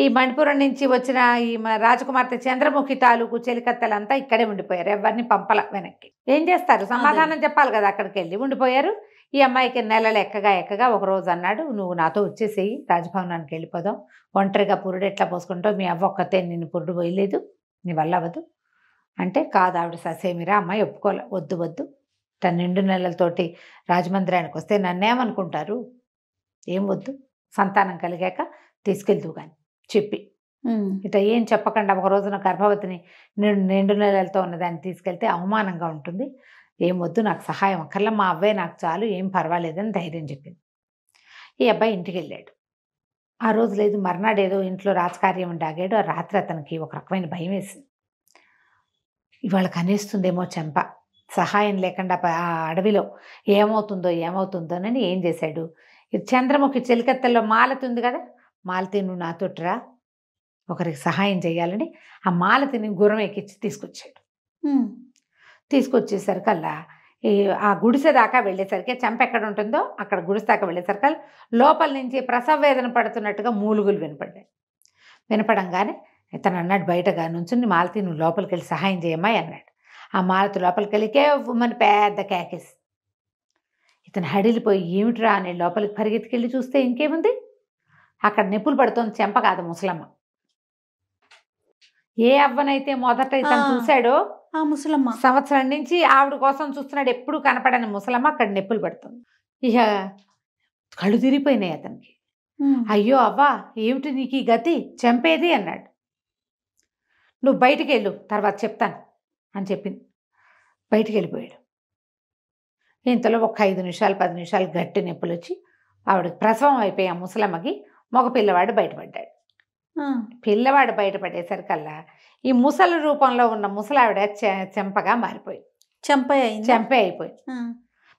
ఈ మణిపురం నుంచి వచ్చిన ఈ రాజకుమార్తె చంద్రముఖి తాలూకు చెలికత్తెలంతా ఇక్కడే ఉండిపోయారు, ఎవరిని పంపల వెనక్కి. ఏం చేస్తారు, సమాధానం చెప్పాలి కదా, అక్కడికి వెళ్ళి ఉండిపోయారు. ఈ అమ్మాయికి నెలలు ఎక్కగా ఒకరోజు అన్నాడు, నువ్వు నాతో వచ్చేసేయి, రాజభవనానికి వెళ్ళిపోదాం, ఒంటరిగా పురుడు ఎట్లా పోసుకుంటావు, మీ అవ్వ ఒక్కతే నిన్ను పురుడు పోయలేదు, నీ వల్ల అవ్వదు అంటే, కాదు ఆవిడ ససేమిరా అమ్మాయి ఒప్పుకోలే, వద్దు వద్దు, తన 2 నెలలతోటి రాజమందిరానికి వస్తే నన్నేమనుకుంటారు, ఏం వద్దు, సంతానం కలిగాక తీసుకెళ్తూ కానీ చెప్పి ఇట ఏం చెప్పకుండా ఒక రోజున గర్భవతిని 2 నెలలతో ఉన్నదాన్ని తీసుకెళ్తే అవమానంగా ఉంటుంది, ఏం వద్దు, నాకు సహాయం అక్కర్లా, మా అవ్వే నాకు చాలు, ఏం పర్వాలేదని ధైర్యం చెప్పింది. ఈ అబ్బాయి ఇంటికి వెళ్ళాడు. ఆ రోజు లేదు, మర్నాడు ఏదో ఇంట్లో రాజకార్యం ఉండి ఆగాడు. ఆ రాత్రి అతనికి ఒక రకమైన భయం వేసింది. ఇవాళ కనేస్తుందేమో చెంప, సహాయం లేకుండా ఆ అడవిలో ఏమవుతుందోనని ఏం చేశాడు, చంద్రముఖి చెలికత్తెల్లో మాలతి ఉంది కదా, మాలతి నువ్వు నాతోటిరా, ఒకరికి సహాయం చేయాలని ఆ మాలతిని గుర్రం ఎక్కించి తీసుకొచ్చాడు. తీసుకొచ్చేసరికల్లా ఆ గుడిసె దాకా వెళ్ళేసరికి, చెంప ఎక్కడ ఉంటుందో అక్కడ గుడిసె దాకా వెళ్ళేసరికల్లా లోపల నుంచి ప్రసవ వేదన పడుతున్నట్టుగా మూలుగులు వినపడంగానే ఇతను అన్నాడు, బయటగా నుంచుని, మాలతి నువ్వు లోపలికి వెళ్ళి సహాయం చేయమ్మాయి అన్నాడు. ఆ మాలతి లోపలికి వెళ్ళి కేవ్వమని పెద్ద కేకేసి, ఇతను హడిలిపోయి ఏమిట్రా అని లోపలికి పరిగెత్తికెళ్ళి చూస్తే ఇంకేముంది, అక్కడ నిప్పులు పడుతోంది, చెంప కాదు ముసలమ్మ. ఏ అవ్వనైతే మొదట ఇతను చూశాడో ఆ ముసలమ్మ, సంవత్సరం నుంచి ఆవిడ కోసం చూస్తున్నాడు, ఎప్పుడు కనపడని ముసలమ్మ అక్కడ నిప్పులు పడుతుంది. ఇక కళ్ళు తిరిగిపోయినాయి అతనికి. అయ్యో అవ్వా, ఏమిటి నీకు ఈ గతి, చంపేది అన్నాడు. నువ్వు బయటికి వెళ్ళు, తర్వాత చెప్తాను అని చెప్పింది. బయటికి వెళ్ళిపోయాడు. ఇంతలో ఒక 5 నిమిషాలు 10 నిమిషాలు గట్టి నొప్పులు వచ్చి ఆవిడకి ప్రసవం అయిపోయి ఆ ముసలమ్మకి మగ పిల్లవాడు బయటపడ్డాడు. పిల్లవాడు బయటపడేసరికల్లా ఈ ముసలి రూపంలో ఉన్న ముసలావిడ చెంపగా మారిపోయింది, చెంపే అయిపోయింది.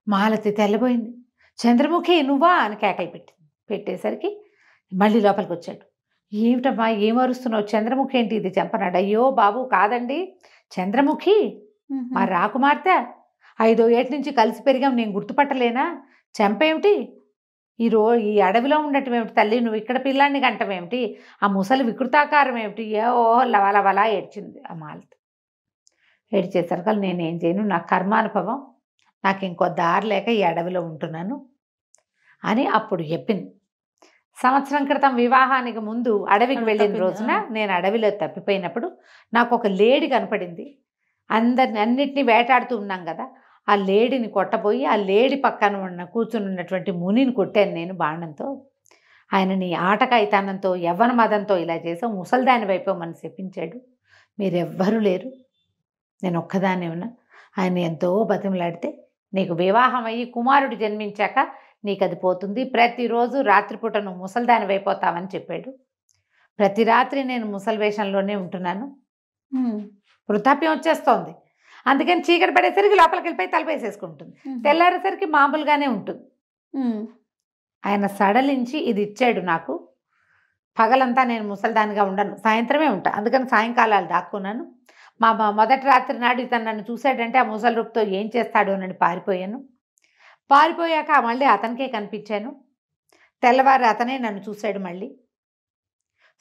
మాలతి తెల్లబోయింది. చంద్రముఖి నువ్వా అని కేకలు పెట్టేసరికి మళ్ళీ లోపలికి వచ్చాడు. ఏమిటమ్మా ఏం అరుస్తున్నావు, చంద్రముఖి ఏంటి ఇది చెంపనాడు. అయ్యో బాబు కాదండి, చంద్రముఖి మా రాకుమార్తె, 5వ ఏటి నుంచి కలిసి పెరిగాం, నేను గుర్తుపట్టలేనా, చెంపేమిటి, ఈ అడవిలో ఉండటం ఏమిటి తల్లి, నువ్వు ఇక్కడ పిల్లాన్ని గంటమేమిటి, ఆ ముసలి వికృతాకారం ఏమిటి, ఓహో లవలవలా ఏడ్చింది ఆ మాలతి. ఏడ్చేసరికి నేనేం చేయను, నా కర్మానుభవం, నాకు ఇంకో దారి లేక ఈ అడవిలో ఉంటున్నాను అని అప్పుడు చెప్పింది. సంవత్సరం క్రితం వివాహానికి ముందు అడవికి వెళ్ళిన రోజున నేను అడవిలో తప్పిపోయినప్పుడు నాకు ఒక లేడి కనపడింది. అన్నిటినీ వేటాడుతూ ఉన్నాం కదా, ఆ లేడిని కొట్టబోయి ఆ లేడి పక్కన కూర్చుని ఉన్నటువంటి మునిని కొట్టాను నేను బాణంతో. ఆయన నీ ఆటకాయితనంతో యవ్వన మదంతో ఇలా చేసావు, ముసల్దాని వైపు మన చెప్పించాడు, మీరెవ్వరూ లేరు, నేను ఒక్కదాన్ని ఉన్నా. ఆయన ఎంతో బతిమలాడితే నీకు వివాహం అయ్యి కుమారుడు జన్మించాక నీకు అది పోతుంది, ప్రతిరోజు రాత్రిపూట నువ్వు ముసల్దాని అయిపోతావని చెప్పాడు. ప్రతి రాత్రి నేను ముసలి వేషంలోనే ఉంటున్నాను, వృద్ధాప్యం వచ్చేస్తోంది, అందుకని చీకటి పడేసరికి లోపలికి వెళ్ళిపోయి తలపేసేసుకుంటుంది, తెల్లారేసరికి మామూలుగానే ఉంటుంది. ఆయన సడలించి ఇది ఇచ్చాడు నాకు, పగలంతా నేను ముసల్దానిగా ఉండను, సాయంత్రమే ఉంటా, అందుకని సాయంకాలాలు దాక్కున్నాను. మా మొదటి రాత్రి నాడు ఇతను నన్ను చూశాడంటే ఆ ముసలి రూపుతో ఏం చేస్తాడు అని పారిపోయాక మళ్ళీ అతనికే కనిపించాను, తెల్లవారు అతనే నన్ను చూశాడు మళ్ళీ.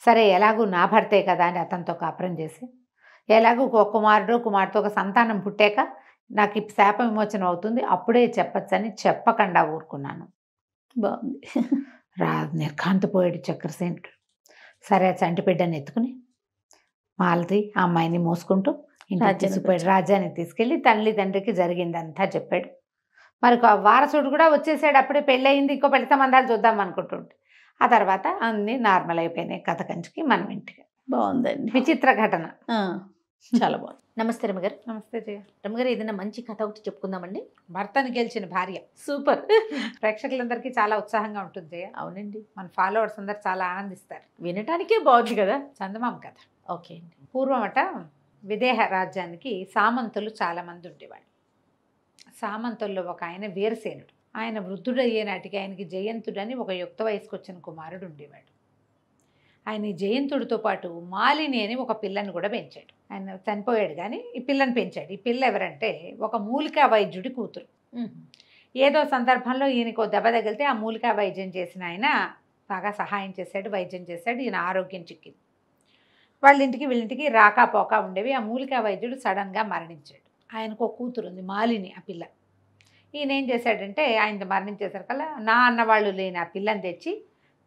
సరే ఎలాగూ నా భర్తే కదా అని అతనితో కాపురం చేసి, ఎలాగూ ఒక కుమార్తె ఒక సంతానం పుట్టాక నాకు ఈ శాప విమోచనం అవుతుంది, అప్పుడే చెప్పచ్చని చెప్పకుండా ఊరుకున్నాను. బాగుంది. నిర్ఘాంతపోయాడు చక్రసేనుడు. సరే ఆ చంటి బిడ్డని ఎత్తుకుని మాలతి ఆ అమ్మాయిని మోసుకుంటూ ఇంటికి రాజ్యానికి తీసుకుపోయాడు. రాజ్యానికి తీసుకెళ్ళి తల్లి తండ్రికి జరిగిందంతా చెప్పాడు. మరి ఆ వారసుడు కూడా వచ్చేసాడు. అప్పుడే పెళ్ళయింది, ఇంకో పెళ్లి సంబంధాలు చూద్దాం అనుకుంటుంటే ఆ తర్వాత అన్నీ నార్మల్ అయిపోయినాయి. కథ కంచికి మనం ఇంటికి. బాగుందండి. విచిత్ర ఘటన. ఆ, చాలా బాగుంది. నమస్తే రమ్మగారు. నమస్తే జయ. రమ్మగారు, ఏదైనా మంచి కథ ఒకటి చెప్పుకుందామండి. భర్తను గెలిచిన భార్య. సూపర్. ప్రేక్షకులందరికీ చాలా ఉత్సాహంగా ఉంటుంది జయ. అవునండి, మన ఫాలోవర్స్ అందరు చాలా ఆనందిస్తారు. వినటానికే బాగుంది కదా. చందమామ కథ. ఓకే అండి. పూర్వమట విదేహ రాజ్యానికి సామంతులు చాలామంది ఉండేవాడు. సామంతుల్లో ఒక ఆయన వీరసేనుడు. ఆయన వృద్ధుడు అయ్యే నాటికి ఆయనకి జయంతుడని ఒక యుక్త వయసుకు వచ్చిన కుమారుడు ఉండేవాడు. ఆయన ఈ జయంతుడితో పాటు మాలిని అని ఒక పిల్లని కూడా పెంచాడు. ఆయన చనిపోయాడు కానీ ఈ పిల్లని పెంచాడు. ఈ పిల్ల ఎవరంటే ఒక మూలికా వైద్యుడి కూతురు. ఏదో సందర్భంలో ఈయనకు దెబ్బ తగిలితే ఆ మూలికా వైద్యం చేసిన ఆయన బాగా సహాయం చేశాడు, వైద్యం చేశాడు. ఈయన ఆరోగ్యం చిక్కింది. వాళ్ళ ఇంటికి వీళ్ళింటికి రాకపోక ఉండేవి. ఆ మూలికా వైద్యుడు సడన్గా మరణించాడు. ఆయనకు ఒక కూతురు ఉంది, మాలిని. ఆ పిల్ల ఈయన ఏం చేశాడంటే ఆయన మరణించేసరికల్లా నా అన్నవాళ్ళు లేని ఆ పిల్లని తెచ్చి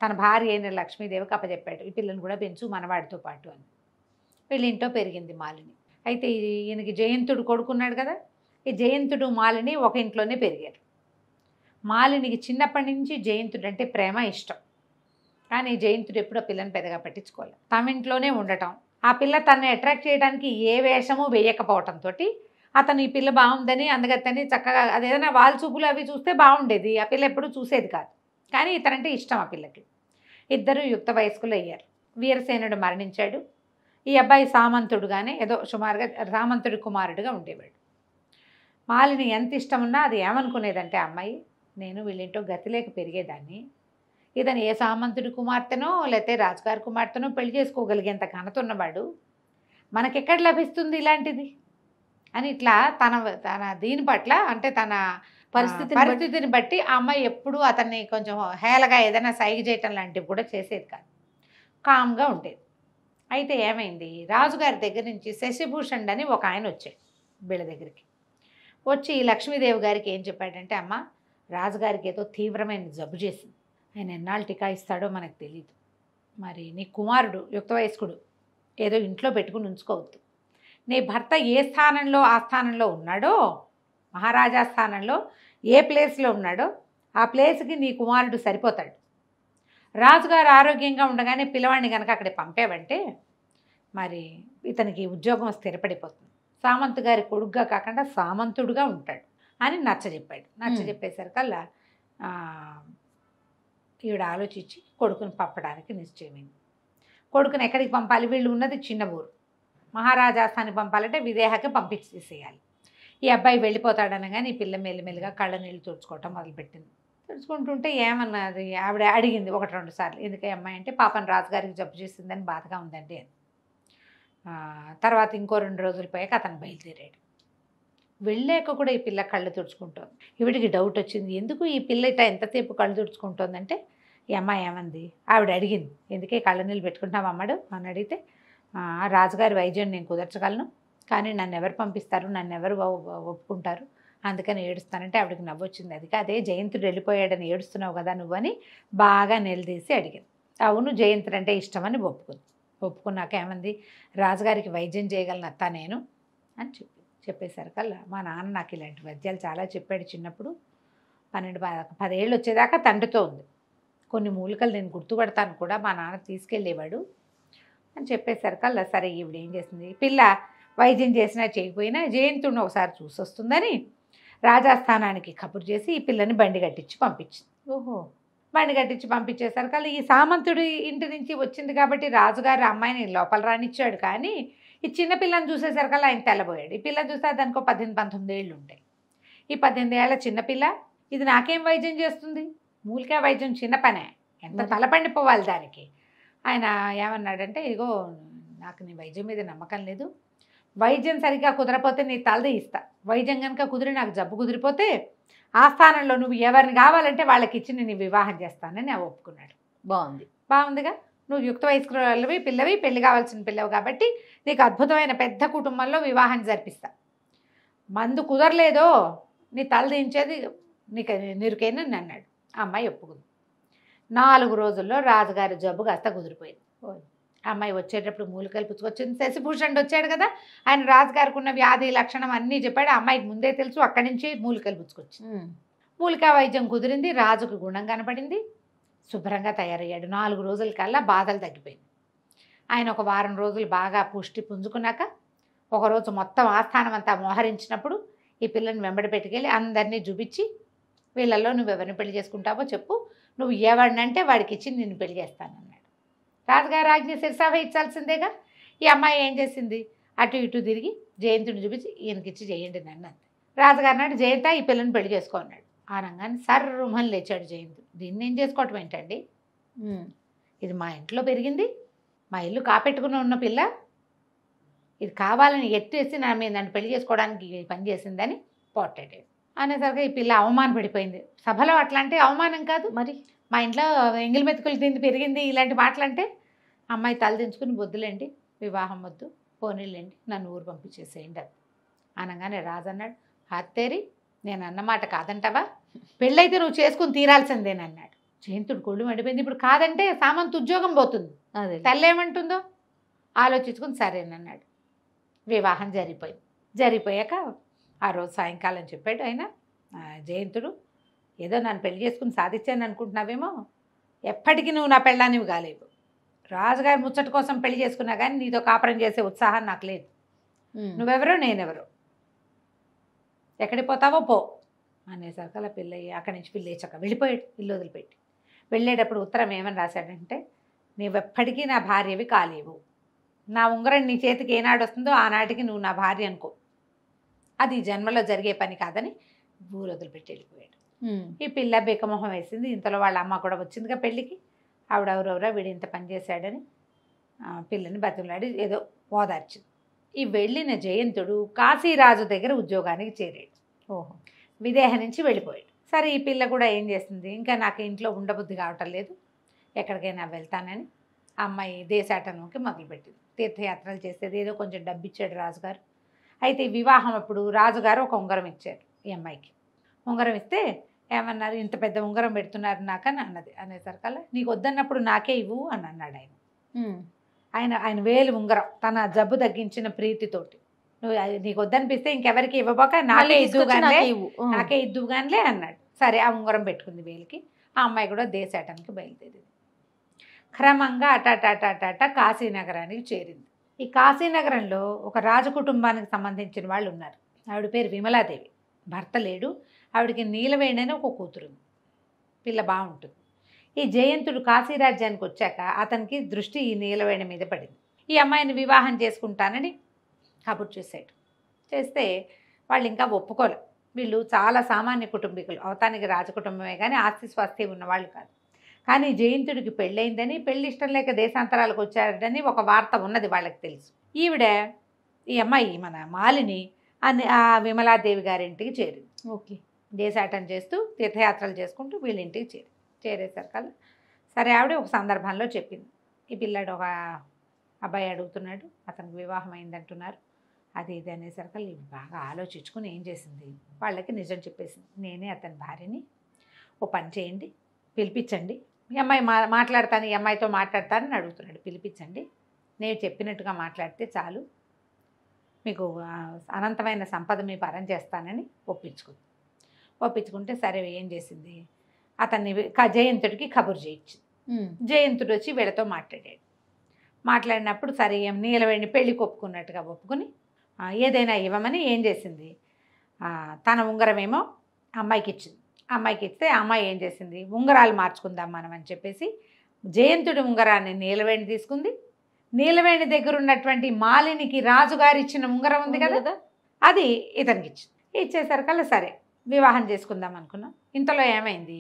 తన భార్య అయిన లక్ష్మీదేవికి అప్పచెప్పాడు. ఈ పిల్లని కూడా పెంచు మనవాడితో పాటు అని. వీళ్ళ ఇంట్లో పెరిగింది మాలిని. అయితే ఈయనకి జయంతుడు కొడుకున్నాడు కదా, ఈ జయంతుడు మాలిని ఒక ఇంట్లోనే పెరిగారు. మాలినికి చిన్నప్పటి నుంచి జయంతుడు అంటే ప్రేమ, ఇష్టం. కానీ జయంతుడు ఎప్పుడు ఆ పిల్లని పెద్దగా పట్టించుకోలేదు. తమ ఇంట్లోనే ఉండటం, ఆ పిల్ల తనని అట్రాక్ట్ చేయడానికి ఏ వేషము వేయకపోవటంతో అతను ఈ పిల్ల బాగుందని అందుకని చక్కగా అదేదైనా వాళ్ళ చూపులు అవి చూస్తే బాగుండేది. ఆ పిల్ల ఎప్పుడూ చూసేది కాదు. కానీ ఇతనంటే ఇష్టం ఆ పిల్లకి. ఇద్దరు యుక్త వయస్కులు అయ్యారు. వీరసేనుడు మరణించాడు. ఈ అబ్బాయి సామంతుడుగానే ఏదో సుమారుగా సామంతుడి కుమారుడుగా ఉండేవాడు. మాలిని ఎంత ఇష్టం ఉన్నా అది ఏమనుకునేదంటే అమ్మాయి, నేను వీళ్ళింటో గతి లేక పెరిగేదాన్ని, ఇతను ఏ సామంతుడి కుమార్తెనో లేకపోతే రాజుగారి కుమార్తెనో పెళ్లి చేసుకోగలిగేంత ఘనత ఉన్నవాడు, మనకెక్కడ లభిస్తుంది ఇలాంటిది అని ఇట్లా తన దీని పట్ల అంటే తన పరిస్థితిని బట్టి ఆ అమ్మాయి ఎప్పుడూ అతన్ని కొంచెం హేళగా ఏదైనా సైగ చేయటం లాంటివి కూడా చేసేది కాదు. కామ్గా ఉండేది. అయితే ఏమైంది, రాజుగారి దగ్గర నుంచి శశిభూషణ్ అని ఒక ఆయన వచ్చాడు వీళ్ళ దగ్గరికి. వచ్చి లక్ష్మీదేవి గారికి ఏం చెప్పాడంటే, అమ్మ రాజుగారికి ఏదో తీవ్రమైన జబ్బు చేసింది, ఆయన ఎన్నాళ్ళు టీకా ఇస్తాడో మనకు తెలియదు, మరి నీ కుమారుడు యుక్త వయస్కుడు ఏదో ఇంట్లో పెట్టుకుని ఉంచుకోవద్దు, నీ భర్త ఏ స్థానంలో ఆ స్థానంలో ఉన్నాడో, మహారాజా స్థానంలో ఏ ప్లేస్లో ఉన్నాడో ఆ ప్లేస్కి నీ కుమారుడు సరిపోతాడు. రాజుగారు ఆరోగ్యంగా ఉండగానే పిల్లవాడిని కనుక అక్కడికి పంపేవంటే మరి ఇతనికి ఉద్యోగం స్థిరపడిపోతుంది, సామంతు గారి కొడుగ్గా కాకుండా సామంతుడుగా ఉంటాడు అని నచ్చజెప్పాడు. నచ్చజెప్పేసరికల్లా ఈవిడ ఆలోచించి కొడుకుని పంపడానికి నిశ్చయమైంది. కొడుకుని ఎక్కడికి పంపాలి, వీళ్ళు ఉన్నది చిన్న ఊరు, మహారాజాస్థానికి పంపాలంటే విదేహకి పంపించేసేయాలి. ఈ అబ్బాయి వెళ్ళిపోతాడనగానే ఈ పిల్ల మెల్లిమెల్లిగా కళ్ళ నీళ్ళు తుడుచుకోవటం మొదలుపెట్టింది. తుడుచుకుంటుంటే ఏమన్నది, ఆవిడ అడిగింది 1-2 సార్లు, ఎందుకు అమ్మాయి అంటే పాపం రాజుగారికి జబ్బు చేసిందని బాధగా ఉందండి అని. తర్వాత ఇంకో 2 రోజులు పోయాక అతను బయలుదేరాడు. వెళ్ళాక కూడా ఈ పిల్ల కళ్ళు తుడుచుకుంటోంది. ఈవిడికి డౌట్ వచ్చింది, ఎందుకు ఈ పిల్ల ఇట్లా ఎంతసేపు కళ్ళు తుడుచుకుంటోందంటే ఈ అమ్మాయి ఏమంది, ఆవిడ అడిగింది, ఎందుకే కళ్ళ నీళ్ళు పెట్టుకుంటాం అమ్మడు అని అడిగితే, రాజుగారి వైద్యం నేను కుదర్చగలను, కానీ నన్ను ఎవరు పంపిస్తారు, నన్ను ఎవరు ఒప్పుకుంటారు, అందుకని ఏడుస్తానంటే ఆవిడకి నవ్వొచ్చింది. అది అదే జయంతుడు వెళ్ళిపోయాడని ఏడుస్తున్నావు కదా నువ్వు అని బాగా నిలదీసి అడిగింది. అవును జయంతుడు అంటే ఇష్టమని ఒప్పుకున్నాక ఏమంది, రాజుగారికి వైద్యం చేయగలను అత్త నేను అని చెప్పేసరికల్లా మా నాన్న నాకు ఇలాంటి వైద్యాలు చాలా చెప్పాడు. చిన్నప్పుడు 12-10 ఏళ్ళు వచ్చేదాకా తండ్రితో ఉంది, కొన్ని మూలికలు నేను గుర్తుపడతాను కూడా, మా నాన్న తీసుకెళ్ళేవాడు అని చెప్పేసరికల్లా సరే ఈవిడ ఏం చేసింది, పిల్ల వైద్యం చేసినా చేయకపోయినా జయంతుడిని ఒకసారి చూసి వస్తుందని రాజాస్థానానికి కబురు చేసి ఈ పిల్లని బండి కట్టించి పంపించింది. బండి కట్టించి పంపించేసరికల్లా ఈ సామంతుడి ఇంటి నుంచి వచ్చింది కాబట్టి రాజుగారి అమ్మాయిని లోపల రానిచ్చాడు, కానీ ఈ చిన్న పిల్లని చూసేసరికల్లా ఆయన తెల్లబోయాడు. ఈ పిల్లని చూస్తే దానికి 18-19 ఏళ్ళు ఉంటాయి. ఈ 18 ఏళ్ల చిన్నపిల్ల ఇది నాకేం వైద్యం చేస్తుంది, మూలికా వైద్యం చిన్న పనే, ఎంత తలపండిపోవాలి దానికి. ఆయన ఏమన్నాడంటే, ఇగో నాకు నీ వైద్యం మీద నమ్మకం లేదు, వైద్యం సరిగ్గా కుదరపోతే నీ తలది ఇస్తా, వైద్యం కనుక కుదిరి నాకు జబ్బు కుదిరిపోతే ఆ స్థానంలో నువ్వు ఎవరిని కావాలంటే వాళ్ళకి ఇచ్చి నేను వివాహం చేస్తానని ఒప్పుకున్నాడు. బాగుందిగా, నువ్వు యుక్త వయస్కులవి పిల్లవి, పెళ్లి కావాల్సిన పిల్లవి కాబట్టి నీకు అద్భుతమైన పెద్ద కుటుంబంలో వివాహం జరిపిస్తా, మందు కుదరలేదో నీ తల దించేది నీకు నిరుకేనని అన్నాడు. అమ్మాయి ఒప్పుకుంది. 4 రోజుల్లో రాజుగారి జబ్బు కాస్త కుదిరిపోయింది. అమ్మాయి వచ్చేటప్పుడు మూలికలు పుచ్చుకొచ్చింది. శశిభూషణ్ వచ్చాడు కదా, ఆయన రాజుగారికి ఉన్న వ్యాధి లక్షణం అన్నీ చెప్పాడు. అమ్మాయికి ముందే తెలుసు, అక్కడి నుంచి మూలికలు పుచ్చుకొచ్చింది. మూలికా వైద్యం కుదిరింది, రాజుకు గుణం కనపడింది, శుభ్రంగా తయారయ్యాడు. 4 రోజుల కల్లా బాధలు తగ్గిపోయింది. ఆయన ఒక వారం రోజులు బాగా పుష్టి పుంజుకున్నాక ఒకరోజు మొత్తం ఆస్థానం అంతా మోహరించినప్పుడు ఈ పిల్లని వెంబడి పెట్టుకెళ్ళి అందరినీ చూపించి, వీళ్ళల్లో నువ్వు ఎవరిని పెళ్లి చేసుకుంటావో చెప్పు, నువ్వు ఎవరినంటే వాడికి ఇచ్చి నిన్ను పెళ్లి చేస్తానన్నాడు. రాజుగారు ఆజ్ఞ శిరసావహించాల్సిందేగా. ఈ అమ్మాయి ఏం చేసింది, అటు ఇటు తిరిగి జయంతుడిని చూపించి ఈయనకిచ్చి చేయండి నన్ను అంతే. రాజుగారు నాడు జయంత ఈ పిల్లని పెళ్లి చేసుకో అన్నాడు. ఆ రంగాన్ని సర్రుమని లేచాడు జయంతుడు. దీన్ని ఏం చేసుకోవటం ఏంటండి, ఇది మా ఇంట్లో పెరిగింది, మా ఇల్లు కాపెట్టుకుని ఉన్న పిల్ల, ఇది కావాలని ఎత్తేసి నా మీద నన్ను పెళ్లి చేసుకోవడానికి పని చేసిందని పోట్లాడాడు. అనేసరికి ఈ పిల్ల అవమానం పడిపోయింది. సభలో అట్లా అంటే అవమానం కాదు మరి, మా ఇంట్లో ఎంగిల్ మెతుకులు తింది పెరిగింది ఇలాంటి మాటలు అంటే అమ్మాయి తలదించుకుని వద్దులేండి, వివాహం వద్దు, పోనీళ్ళండి, నన్ను ఊరు పంపించేసేయండి అది అనగానే రాజు అన్నాడు, హత్తేరి నేను అన్నమాట కాదంటావా, పెళ్ళైతే నువ్వు చేసుకుని తీరాల్సిందేనన్నాడు. జయంతుడు కొళ్ళు మండిపోయింది. ఇప్పుడు కాదంటే సామంతు ఉద్యోగం పోతుంది, అదే తల్లి ఏమంటుందో ఆలోచించుకుని సరేనన్నాడు. వివాహం జరిగిపోయింది. జరిగిపోయాక ఆ రోజు సాయంకాలం చెప్పాడు ఆయన, జయంతుడు ఏదో నన్ను పెళ్లి చేసుకుని సాధించాను అనుకుంటున్నావేమో, ఎప్పటికీ నువ్వు నా పెళ్ళానివి కాలేవు, రాజుగారి ముచ్చట కోసం పెళ్లి చేసుకున్నా కానీ నీతో కాపురం చేసే ఉత్సాహం నాకు లేదు, నువ్వెవరో నేనెవరో, ఎక్కడికి పోతావో పో అనేసరికి అలా పిల్ల అక్కడి నుంచి పిల్లేచాక వెళ్ళిపోయాడు. ఇల్లు వదిలిపెట్టి వెళ్ళేటప్పుడు ఉత్తరం ఏమని రాశాడంటే, నీవెప్పటికీ నా భార్యవి కాలేవు, నా ఉంగరం నీ చేతికి ఏనాడు వస్తుందో ఆనాటికి నువ్వు నా భార్య అనుకో, అది జన్మలో జరిగే పని కాదని ఊరు వదిలిపెట్టి వెళ్ళిపోయాడు. ఈ పిల్ల బేకమొహం వేసింది. ఇంతలో వాళ్ళ అమ్మ కూడా వచ్చిందిగా పెళ్ళికి. ఆవిడ ఎవరెవరో వీడు ఇంత పని చేశాడని పిల్లని బతిమలాడి ఏదో ఓదార్చింది. ఈ వెళ్ళిన జయంతుడు కాశీరాజు దగ్గర ఉద్యోగానికి చేరాడు. ఓహో, విదేహ నుంచి వెళ్ళిపోయాడు. సరే ఈ పిల్ల కూడా ఏం చేస్తుంది, ఇంకా నాకు ఇంట్లో ఉండబుద్ధి కావటం లేదు, ఎక్కడికైనా వెళ్తానని అమ్మాయి దేశాటనంకి మొదలుపెట్టింది. తీర్థయాత్రలు చేసేది, ఏదో కొంచెం డబ్బు ఇచ్చాడు రాజుగారు. అయితే వివాహం అప్పుడు రాజుగారు ఒక ఉంగరం ఇచ్చారు ఈ అమ్మాయికి. ఉంగరం ఇస్తే ఏమన్నారు, ఇంత పెద్ద ఉంగరం పెడుతున్నారు నాకని అన్నది. అనేసరికల్లా నీకు వద్దన్నప్పుడు నాకే ఇవ్వు అని అన్నాడు ఆయన. ఆయన వేలు ఉంగరం తన జబ్బు తగ్గించిన ప్రీతితోటి, నువ్వు నీకు వద్దనిపిస్తే ఇంకెవరికి ఇవ్వబోక నాకే ఇద్దుగానిలే అన్నాడు. సరే ఆ ఉంగరం పెట్టుకుంది వేలికి. ఆ అమ్మాయి కూడా దేశాటానికి బయలుదేరింది. క్రమంగా అటాటాటాట కాశీనగరానికి చేరింది. ఈ కాశీనగరంలో ఒక రాజకుటుంబానికి సంబంధించిన వాళ్ళు ఉన్నారు. ఆవిడ పేరు విమలాదేవి, భర్త లేడు, ఆవిడకి నీలవేణి అని ఒక కూతురు, పిల్ల బాగుంటుంది. ఈ జయంతుడు కాశీరాజ్యానికి వచ్చాక అతనికి దృష్టి ఈ నీలవేణి మీద పడింది. ఈ అమ్మాయిని వివాహం చేసుకుంటానని కబురు చేశాడు. చేస్తే వాళ్ళు ఇంకా ఒప్పుకోలే. వీళ్ళు చాలా సామాన్య కుటుంబీకులు, అవతానికి రాజకుటుంబమే కానీ ఆస్తి స్వాస్థ్యం ఉన్నవాళ్ళు కాదు. కానీ జయంతుడికి పెళ్ళయిందని, పెళ్ళి ఇష్టం లేక దేశాంతరాలకు వచ్చాడని ఒక వార్త ఉన్నది వాళ్ళకి తెలుసు. ఈవిడ ఈ అమ్మాయి మన మాలిని అని ఆ విమలాదేవి గారింటికి చేరింది. ఓకే, దేశాటం చేస్తూ తీర్థయాత్రలు చేసుకుంటూ వీళ్ళింటికి చేరేసరికల్లా సరే ఆవిడ ఒక సందర్భంలో చెప్పింది, ఈ పిల్లాడు ఒక అబ్బాయి అడుగుతున్నాడు, అతనికి వివాహం అయిందంటున్నారు, అది ఇది అనేసరికల్లా ఇవి బాగా ఆలోచించుకుని ఏం చేసింది, వాళ్ళకి నిజం చెప్పేసింది, నేనే అతని భార్యని, ఓ పని చేయండి పిలిపించండి, ఈ అమ్మాయి మాట్లాడతాను, ఈ అమ్మాయితో మాట్లాడతానని అడుగుతున్నాడు, పిలిపించండి, నేను చెప్పినట్టుగా మాట్లాడితే చాలు, మీకు అనంతమైన సంపద మీ పరం చేస్తానని ఒప్పించుకుంటే సరే ఏం చేసింది, అతన్ని జయంతుడికి కబురు చేయించింది. జయంతుడు వచ్చి వీళ్ళతో మాట్లాడినప్పుడు సరే నీలవేణి పెళ్ళికి ఒప్పుకున్నట్టుగా ఒప్పుకుని ఏదైనా ఇవ్వమని ఏం చేసింది, తన ఉంగరమేమో అమ్మాయికి ఇచ్చింది. అమ్మాయికి ఇస్తే అమ్మాయి ఏం చేసింది, ఉంగరాలు మార్చుకుందాం మనం అని చెప్పేసి జయంతుడి ఉంగరాన్ని నీలవేణి తీసుకుంది. నీలవేణి దగ్గర ఉన్నటువంటి మాలినికి రాజుగారు ఇచ్చిన ఉంగరం ఉంది కదా, అది ఇతనికి ఇచ్చేసరికల్లా సరే వివాహం చేసుకుందాం అనుకున్నాం. ఇంతలో ఏమైంది,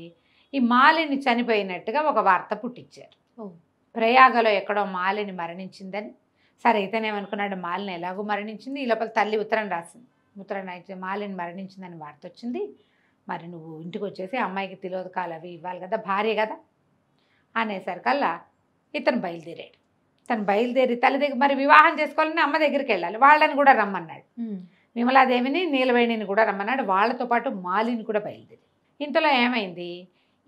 ఈ మాలిని చనిపోయినట్టుగా ఒక వార్త పుట్టించారు. ప్రయాగలో ఎక్కడో మాలిని మరణించిందని. సరే ఇతనేమనుకున్నాడు, మాలిని ఎలాగో మరణించింది, ఈ లోపల తల్లి ఉత్తరం రాసింది, ఉత్తరం రాసి మాలిని మరణించిందని వార్త వచ్చింది, మరి నువ్వు ఇంటికి వచ్చేసి అమ్మాయికి తిలోదకాలు అవి ఇవ్వాలి కదా, భార్య కదా అనేసరికల్లా ఇతను బయలుదేరాడు. తను బయలుదేరి తల్లి దగ్గర మరి వివాహం చేసుకోవాలని అమ్మ దగ్గరికి వెళ్ళాలి, వాళ్ళని కూడా రమ్మన్నాడు. విమలాదేవిని నీలవేణిని కూడా రమ్మన్నాడు, వాళ్ళతో పాటు మాలిని కూడా బయలుదేరి. ఇంతలో ఏమైంది,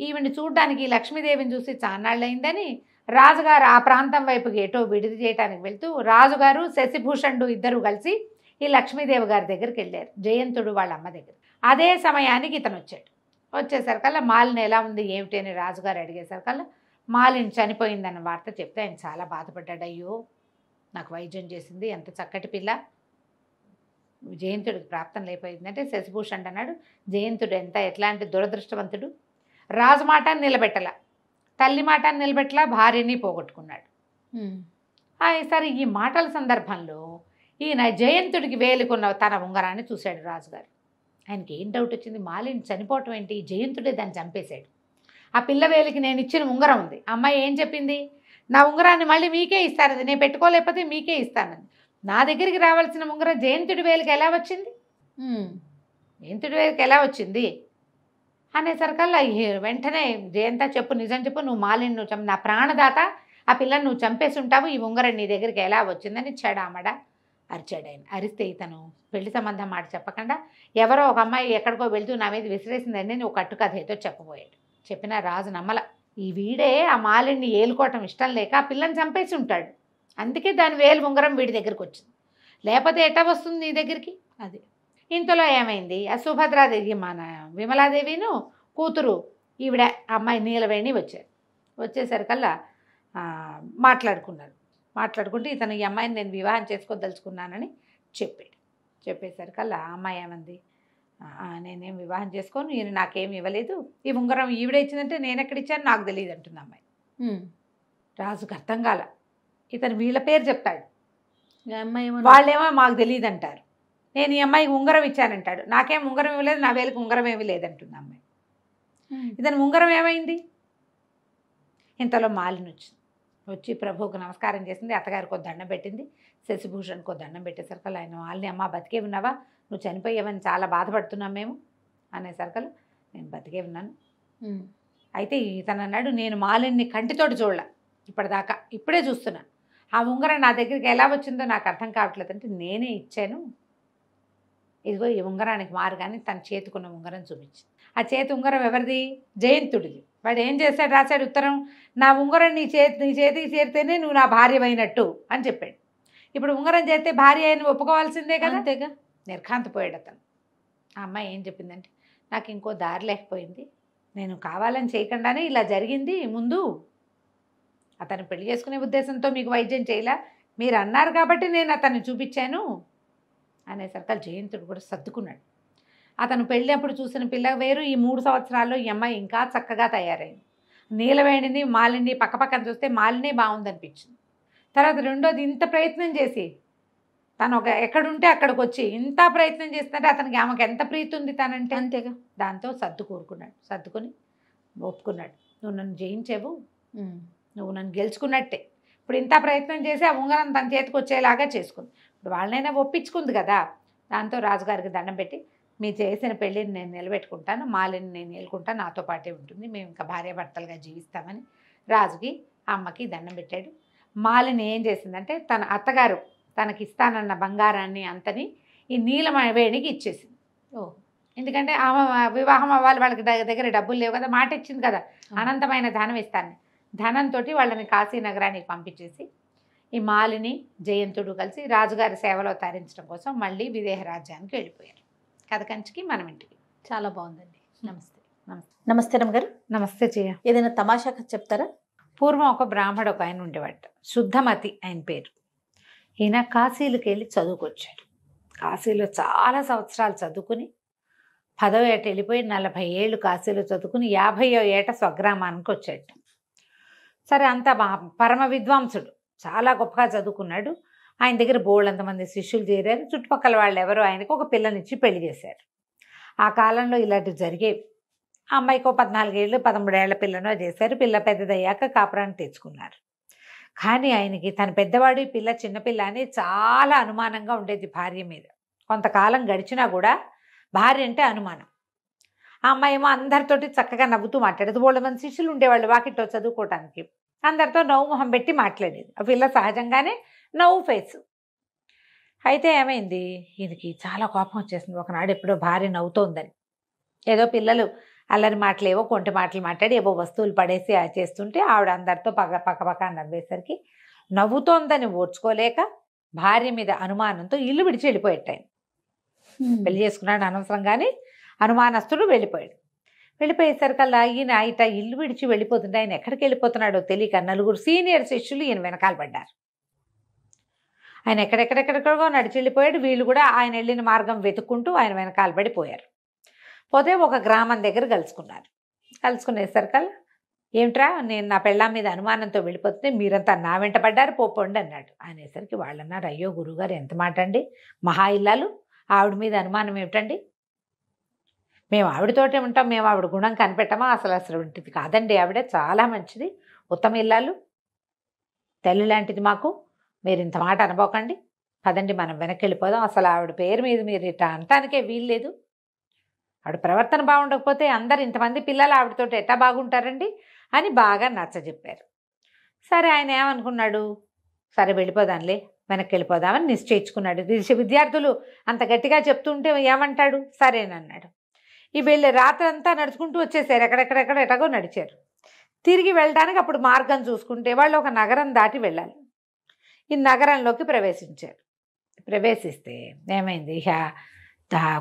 ఈవిని చూడ్డానికి లక్ష్మీదేవిని చూసి చాన్నాళ్ళయిందని రాజుగారు ఆ ప్రాంతం వైపుకి ఎటో విడిది చేయడానికి వెళ్తూ రాజుగారు శశిభూషణుడు ఇద్దరు కలిసి ఈ లక్ష్మీదేవి గారి దగ్గరికి వెళ్ళారు, జయంతుడు వాళ్ళ అమ్మ దగ్గర. అదే సమయానికి ఇతను వచ్చాడు. వచ్చేసరికల్లా మాలిని ఎలా ఉంది ఏమిటి అని రాజుగారు అడిగేసరికల్లా మాలిని చనిపోయిందన్న వార్త చెప్తే ఆయన చాలా బాధపడ్డాడు. అయ్యో నాకు వైద్యం చేసింది, ఎంత చక్కటి పిల్ల, జయంతుడికి ప్రాప్తం లేకపోయిందంటే శశిభూషణుడు అన్నాడు, జయంతుడు ఎట్లాంటి దురదృష్టవంతుడు, రాజు మాట నిలబెట్టలా, తల్లి మాట నిలబెట్టలా, భార్యని పోగొట్టుకున్నాడు. సరే ఈ మాటల సందర్భంలో ఈయన జయంతుడికి వేలుకున్న తన ఉంగరాన్ని చూశాడు రాజుగారు. ఆయనకి ఏం డౌట్ వచ్చింది, మాలిని చనిపోవటం ఏంటి, జయంతుడే దాన్ని చంపేశాడు. ఆ పిల్ల వేలికి నేను ఇచ్చిన ఉంగరం ఉంది. అమ్మాయి ఏం చెప్పింది, నా ఉంగరాన్ని మళ్ళీ మీకే ఇస్తానది, నేను పెట్టుకోలేకపోతే మీకే ఇస్తానది. నా దగ్గరికి రావాల్సిన ఉంగరం జయంతుడి వేలికి ఎలా వచ్చింది, జయంతుడి వేలికి ఎలా వచ్చింది అనేసరికల్లా వెంటనే జయంత చెప్పు, నిజం చెప్పు, నువ్వు మాలిని నువ్వు నా ప్రాణదాత, ఆ పిల్లని నువ్వు చంపేసి ఉంటావు, ఈ ఉంగరం నీ దగ్గరికి ఎలా వచ్చిందని చెడామడ అరిచాడు ఆయన. అరిస్తే ఇతను పెళ్లి సంబంధం మాట చెప్పకుండా ఎవరో ఒక అమ్మాయి ఎక్కడికో వెళ్తూ నా మీద విసిరేసిందండి నువ్వు కట్టు కథ ఏదో చెప్పబోయాడు. చెప్పినా రాజు నమ్మల. ఈ వీడే ఆ మాలిని ఏలుకోవటం ఇష్టం లేక ఆ పిల్లని చంపేసి ఉంటాడు, అందుకే దాని వేలు ఉంగరం వీడి దగ్గరికి వచ్చింది, లేకపోతే ఎట్టా వస్తుంది నీ దగ్గరికి. అది ఇంతలో ఏమైంది, ఆ సుభద్రాదేవి మన విమలాదేవిను కూతురు ఈవిడ అమ్మాయి నీలవేణి వచ్చారు. వచ్చేసరికల్లా మాట్లాడుకుంటే ఇతను ఈ అమ్మాయిని నేను వివాహం చేసుకోదలుచుకున్నానని చెప్పాడు. చెప్పేసరికల్లా ఆ అమ్మాయి ఏమంది, నేనేం వివాహం చేసుకోను, ఈయన నాకేం ఇవ్వలేదు, ఈ ఉంగరం ఈవిడ ఇచ్చిందంటే నేను ఎక్కడిచ్చాను నాకు తెలియదు అంటుంది అమ్మాయి. రాజుకు అర్థం కాల. ఇతను వీళ్ళ పేరు చెప్తాడు, వాళ్ళేమో మాకు తెలియదు అంటారు, నేను ఈ అమ్మాయికి ఉంగరం ఇచ్చానంటాడు, నాకేం ఉంగరం ఇవ్వలేదు, నా వేలికి ఉంగరం ఏమీ లేదంటుంది అమ్మాయి. ఇతను ఉంగరం ఏమైంది, ఇంతలో మాలిని వచ్చి ప్రభువుకు నమస్కారం చేసింది, అత్తగారికి దండం పెట్టింది, శశిభూషణ్కి దండం పెట్టేసరికల్లా ఆయన మాలిని అమ్మ బతికే ఉన్నావా, నువ్వు చనిపోయావని చాలా బాధపడుతున్నాం మేము అనేసరికల్లా నేను బతికే ఉన్నాను. అయితే ఇతను అన్నాడు, నేను మాలిని కంటితోటి చూడలే ఇప్పటిదాకా, ఇప్పుడే చూస్తున్నా, ఆ ఉంగరం నా దగ్గరికి ఎలా వచ్చిందో నాకు అర్థం కావట్లేదు అంటే నేనే ఇచ్చాను, ఇదిగో ఈ ఉంగరానికి మారుగానే తన చేతికున్న ఉంగరం చూపించింది. ఆ చేతి ఉంగరం ఎవరిది, జయంతుడిది. వాడు ఏం చేశాడు, రాశాడు ఉత్తరం, నా ఉంగరం నీ చేతికి చేరితేనే నువ్వు నా భార్యమైనట్టు అని చెప్పాడు. ఇప్పుడు ఉంగరం చేస్తే భార్య అయిన ఒప్పుకోవాల్సిందే కదా, అంతేగా. నిర్ఘాంతపోయాడు అతను. ఆ అమ్మాయి ఏం చెప్పిందంటే, నాకు ఇంకో దారి లేకపోయింది, నేను కావాలని చేయకుండానే ఇలా జరిగింది, ముందు అతను పెళ్లి చేసుకునే ఉద్దేశంతో మీకు వైద్యం చేయలే, మీరు అన్నారు కాబట్టి నేను అతన్ని చూపించాను అనేసరికి జయంతుడు కూడా సర్దుకున్నాడు. అతను పెళ్ళినప్పుడు చూసిన పిల్ల వేరు, ఈ 3 సంవత్సరాల్లో ఈ అమ్మాయి ఇంకా చక్కగా తయారైంది. నీలవేణిని మాలిని పక్కపక్కన చూస్తే మాలిని బాగుందనిపించింది. తర్వాత రెండోది ఇంత ప్రయత్నం చేసి తను ఎక్కడుంటే అక్కడికి వచ్చి ఇంత ప్రయత్నం చేస్తుంటే అతనికి ఆమెకు ఎంత ప్రీతి ఉంది తనంటే, అంతేగా. దాంతో సర్దుకొని ఒప్పుకున్నాడు, నువ్వు నన్ను జయించావు, నువ్వు నన్ను గెలుచుకున్నట్టే, ఇప్పుడు ఇంత ప్రయత్నం చేసి ఆ ఉంగరం తన చేతికి వచ్చేలాగా చేసుకుంది, ఇప్పుడు వాళ్ళనైనా ఒప్పించుకుంది కదా. దాంతో రాజుగారికి దండం పెట్టి, మీరు చేసిన పెళ్ళిని నేను నిలబెట్టుకుంటాను, మాలిని నేను నిలుకుంటాను, నాతో పాటే ఉంటుంది, మేము ఇంకా భార్యాభర్తలుగా జీవిస్తామని రాజుకి అమ్మకి దండం పెట్టాడు. మాలిని ఏం చేసిందంటే తన అత్తగారు తనకి ఇస్తానన్న బంగారాన్ని అంతని ఈ నీలవేణికి ఇచ్చేసింది. ఎందుకంటే ఆమె వివాహం అవ్వాలి, వాళ్ళకి దగ్గర డబ్బులు లేవు కదా, మాట ఇచ్చింది కదా, అనంతమైన ధనం ఇస్తాను. ధనంతో వాళ్ళని కాశీ నగరానికి పంపించేసి ఈ మాలిని జయంతుడు కలిసి రాజుగారి సేవలో తరించడం కోసం మళ్ళీ విదేహ రాజ్యానికి వెళ్ళిపోయారు. కథ కంచికి మనం ఇంటికి. చాలా బాగుందండి. నమస్తే. నమస్తే రమ్మగారు. నమస్తే చెయ్య. ఏదైనా తమాషా కథ చెప్తారా? పూర్వం ఒక బ్రాహ్మడు ఒక ఆయన ఉండేవాడు, శుద్ధమతి ఆయన పేరు. ఈయన కాశీలకు వెళ్ళి చదువుకొచ్చాడు. కాశీలో చాలా సంవత్సరాలు చదువుకుని 10వ ఏట వెళ్ళిపోయి 40 ఏళ్ళు కాశీలో చదువుకుని 50వ ఏట స్వగ్రామానికి వచ్చాడు. సరే అంతా పరమ విద్వాంసుడు, చాలా గొప్పగా చదువుకున్నాడు. ఆయన దగ్గర బోళ్ళంతమంది శిష్యులు చేరారు. చుట్టుపక్కల వాళ్ళు ఎవరో ఆయనకు ఒక పిల్లనిచ్చి పెళ్లి చేశారు. ఆ కాలంలో ఇలాంటివి జరిగేవి. ఆ అమ్మాయికి 14 ఏళ్ళు 13 ఏళ్ల పిల్లనో చేశారు. పిల్ల పెద్దదయ్యాక కాపురాన్ని తెచ్చుకున్నారు. కానీ ఆయనకి తన పెద్దవాడు పిల్ల చిన్నపిల్ల అని చాలా అనుమానంగా ఉండేది భార్య మీద. కొంతకాలం గడిచినా కూడా భార్య అంటే అనుమానం. ఆ అమ్మాయి ఏమో అందరితోటి చక్కగా నవ్వుతూ మాట్లాడేది. వాళ్ళ మంది శిష్యులు ఉండేవాళ్ళు వాకిట్లో చదువుకోవటానికి, అందరితో నవ్వు మొహం పెట్టి మాట్లాడేది. ఆ పిల్ల సహజంగానే నవ్వు ఫేసు. అయితే ఏమైంది, ఈయనకి చాలా కోపం వచ్చేసింది ఒకనాడు. ఎప్పుడో భార్య నవ్వుతోందని, ఏదో పిల్లలు అల్లరి మాటలేవో కొంటి మాటలు మాట్లాడి ఏవో వస్తువులు పడేసి చేస్తుంటే ఆవిడ అందరితో పక్క నవ్వేసరికి నవ్వుతోందని ఓర్చుకోలేక భార్య మీద అనుమానంతో ఇల్లు విడిచి వెళ్ళిపోయాడు ఆయన. పెళ్లి చేసుకున్నాడు అనవసరం కానీ అనుమానస్తుడు వెళ్ళిపోయాడు. వెళ్ళిపోయేసరికల్లా ఈయన ఇల్లు విడిచి వెళ్ళిపోతుంటే ఆయన ఎక్కడికి వెళ్ళిపోతున్నాడో తెలియక నలుగురు సీనియర్ శిష్యులు ఈయన వెనకాల పడ్డారు. ఆయన ఎక్కడెక్కడెక్కడెక్కడో నడిచి వెళ్ళిపోయాడు. వీళ్ళు కూడా ఆయన వెళ్ళిన మార్గం వెతుక్కుంటూ ఆయన వెనకాల పడిపోయారు. పోతే ఒక గ్రామం దగ్గర కలుసుకునేసరికల్లా ఏమిట్రా నేను నా పెళ్ళాం మీద అనుమానంతో వెళ్ళిపోతుంటే మీరంతా నా వెంట పడ్డారు పోండి అన్నాడు. అనేసరికి వాళ్ళు అన్నారు, అయ్యో గురువుగారు ఎంత మాట అండి, మహా ఇల్లాలు ఆవిడ మీద అనుమానం ఏమిటండి, మేము ఆవిడతోటే ఉంటాం, మేము ఆవిడ గుణం కనిపెట్టమా, అసలు ఉంటుంది కాదండి, ఆవిడ చాలా మంచిది, ఉత్తమ ఇల్లాలు, తల్లి లాంటిది మాకు, మీరు ఇంత మాట అనుకోకండి, పదండి మనం వెనక్కి వెళ్ళిపోదాం, అసలు ఆవిడ పేరు మీద మీరు ఇట్లా అనటానికే వీల్లేదు, ఆవిడ ప్రవర్తన బాగుండకపోతే అందరు ఇంతమంది పిల్లలు ఆవిడతోటి ఎట్టా బాగుంటారండి అని బాగా నచ్చజెప్పారు. సరే ఆయన ఏమనుకున్నాడు, సరే వెళ్ళిపోదాంలే వెనక్కి వెళ్ళిపోదామని నిశ్చయించుకున్నాడు. విద్యార్థులు అంత గట్టిగా చెప్తుంటే ఏమంటాడు, సరేనన్నాడు. ఈ వెళ్ళి రాత్రంతా నడుచుకుంటూ వచ్చేసారు, ఎటగో నడిచారు. తిరిగి వెళ్ళడానికి అప్పుడు మార్గం చూసుకుంటే వాళ్ళు ఒక నగరం దాటి వెళ్ళాలి. ఈ నగరంలోకి ప్రవేశిస్తే ఏమైంది,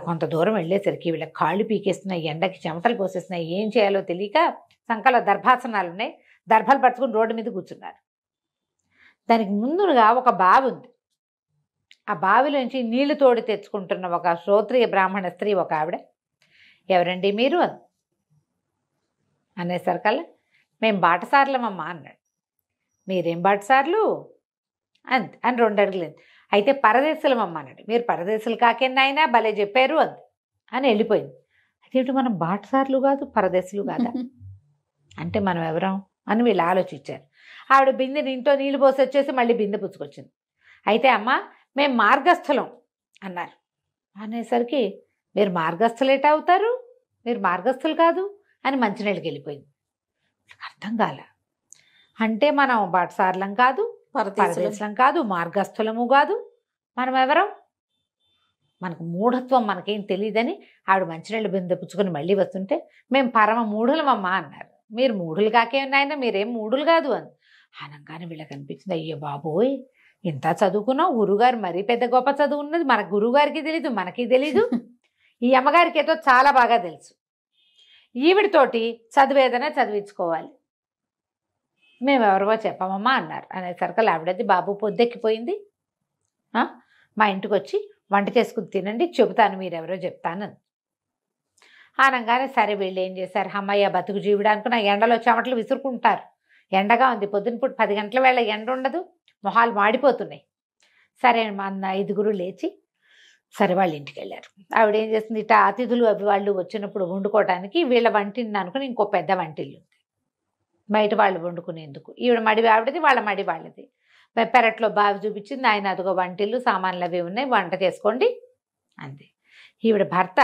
కొంత దూరం వెళ్ళేసరికి వీళ్ళకి కాళ్ళు పీకేస్తున్నాయి, ఎండకి చెమటలు పోసేస్తున్నాయి, ఏం చేయాలో తెలియక సంకలో దర్భాసనాలు ఉన్నాయి, దర్భలు పట్టుకుని రోడ్డు మీద కూర్చున్నారు. దానికి ముందుగా ఒక బావి ఉంది. ఆ బావిలోంచి నీళ్లు తోడి తెచ్చుకుంటున్న ఒక శ్రోత్రియ బ్రాహ్మణ స్త్రీ ఒక ఆవిడ, ఎవరండి మీరు అనేసరికల్లా మేము బాటసార్లమమ్మా అన్నాడు. మీరేం బాటసార్లు అని 2 అడుగులు, అయితే పరదేశులమమ్మ అన్నాడు. మీరు పరదేశులు కాకేనాయనా భలే చెప్పారు అని వెళ్ళిపోయింది. అదేంటి మనం బాటసార్లు కాదు పరదేశులు కాదా అంటే మనం ఎవరం అని వీళ్ళు ఆలోచించారు. ఆవిడ బిందెని ఇంట్లో నీళ్ళు పోసి వచ్చేసి మళ్ళీ బిందె పుచ్చుకొచ్చింది. అయితే అమ్మ మేము మార్గస్థులం అన్నారు. అనేసరికి మీరు మార్గస్థులు ఎటా అవుతారు, మీరు మార్గస్థులు కాదు అని మంచినీళ్ళకి వెళ్ళిపోయింది. అర్థం కాల. అంటే మనం బాటసార్లం కాదు, పరదేశులం కాదు, మార్గస్థులము కాదు, మనం ఎవరం, మనకు మూఢత్వం మనకేం తెలియదని ఆవిడ మంచినీళ్ళు బిందె పుచ్చుకొని మళ్ళీ వస్తుంటే మేము పరమ మూఢులమమ్మా అన్నారు. మీరు మూఢులు కాకేనాయన, మీరేం మూఢులు కాదు అని అనగానే వీళ్ళకి అనిపించింది, అయ్యో బాబోయ్ ఇంత చదువుకున్నావు, గురువుగారు మరీ పెద్ద గొప్ప చదువు ఉన్నది, మన గురువుగారికి తెలీదు, మనకి తెలీదు, ఈ అమ్మగారికి ఏదో చాలా బాగా తెలుసు, ఈవిడితోటి చదివేదనే చదివించుకోవాలి, మేమెవరో చెప్పమమ్మా అన్నారు. అనేసరికి ఆవిడది బాబు పొద్దెక్కిపోయింది, మా ఇంటికి వచ్చి వంట చేసుకుని తినండి, చెబుతాను మీరెవరో చెప్తాను అనగానే సరే వీళ్ళు ఏం చేశారు, అమ్మయ్య బతుకు జీవుడు అనుకున్న ఎండలో చెమటలు విసురుకుంటారు, ఎండగా ఉంది, పొద్దున పూట 10 గంటల వేళ ఎండ ఉండదు, మొహాలు మాడిపోతున్నాయి. సరే మా 5గురు లేచి సరే వాళ్ళ ఇంటికి వెళ్ళారు. ఆవిడ ఏం చేస్తుంది, ఇట్లా అతిథులు అవి వాళ్ళు వచ్చినప్పుడు వండుకోవడానికి వీళ్ళ వంటిని అనుకుని ఇంకో పెద్ద వంటిల్లు ఉంది బయట వాళ్ళు వండుకునేందుకు, ఈవిడ మడి ఆవిడది, వాళ్ళ మడి వాళ్ళది. పెరట్లో బావి చూపించింది, ఆయన అదిగో వంటిల్లు సామాన్లు అవి ఉన్నాయి, వంట చేసుకోండి అంతే. ఈవిడ భర్త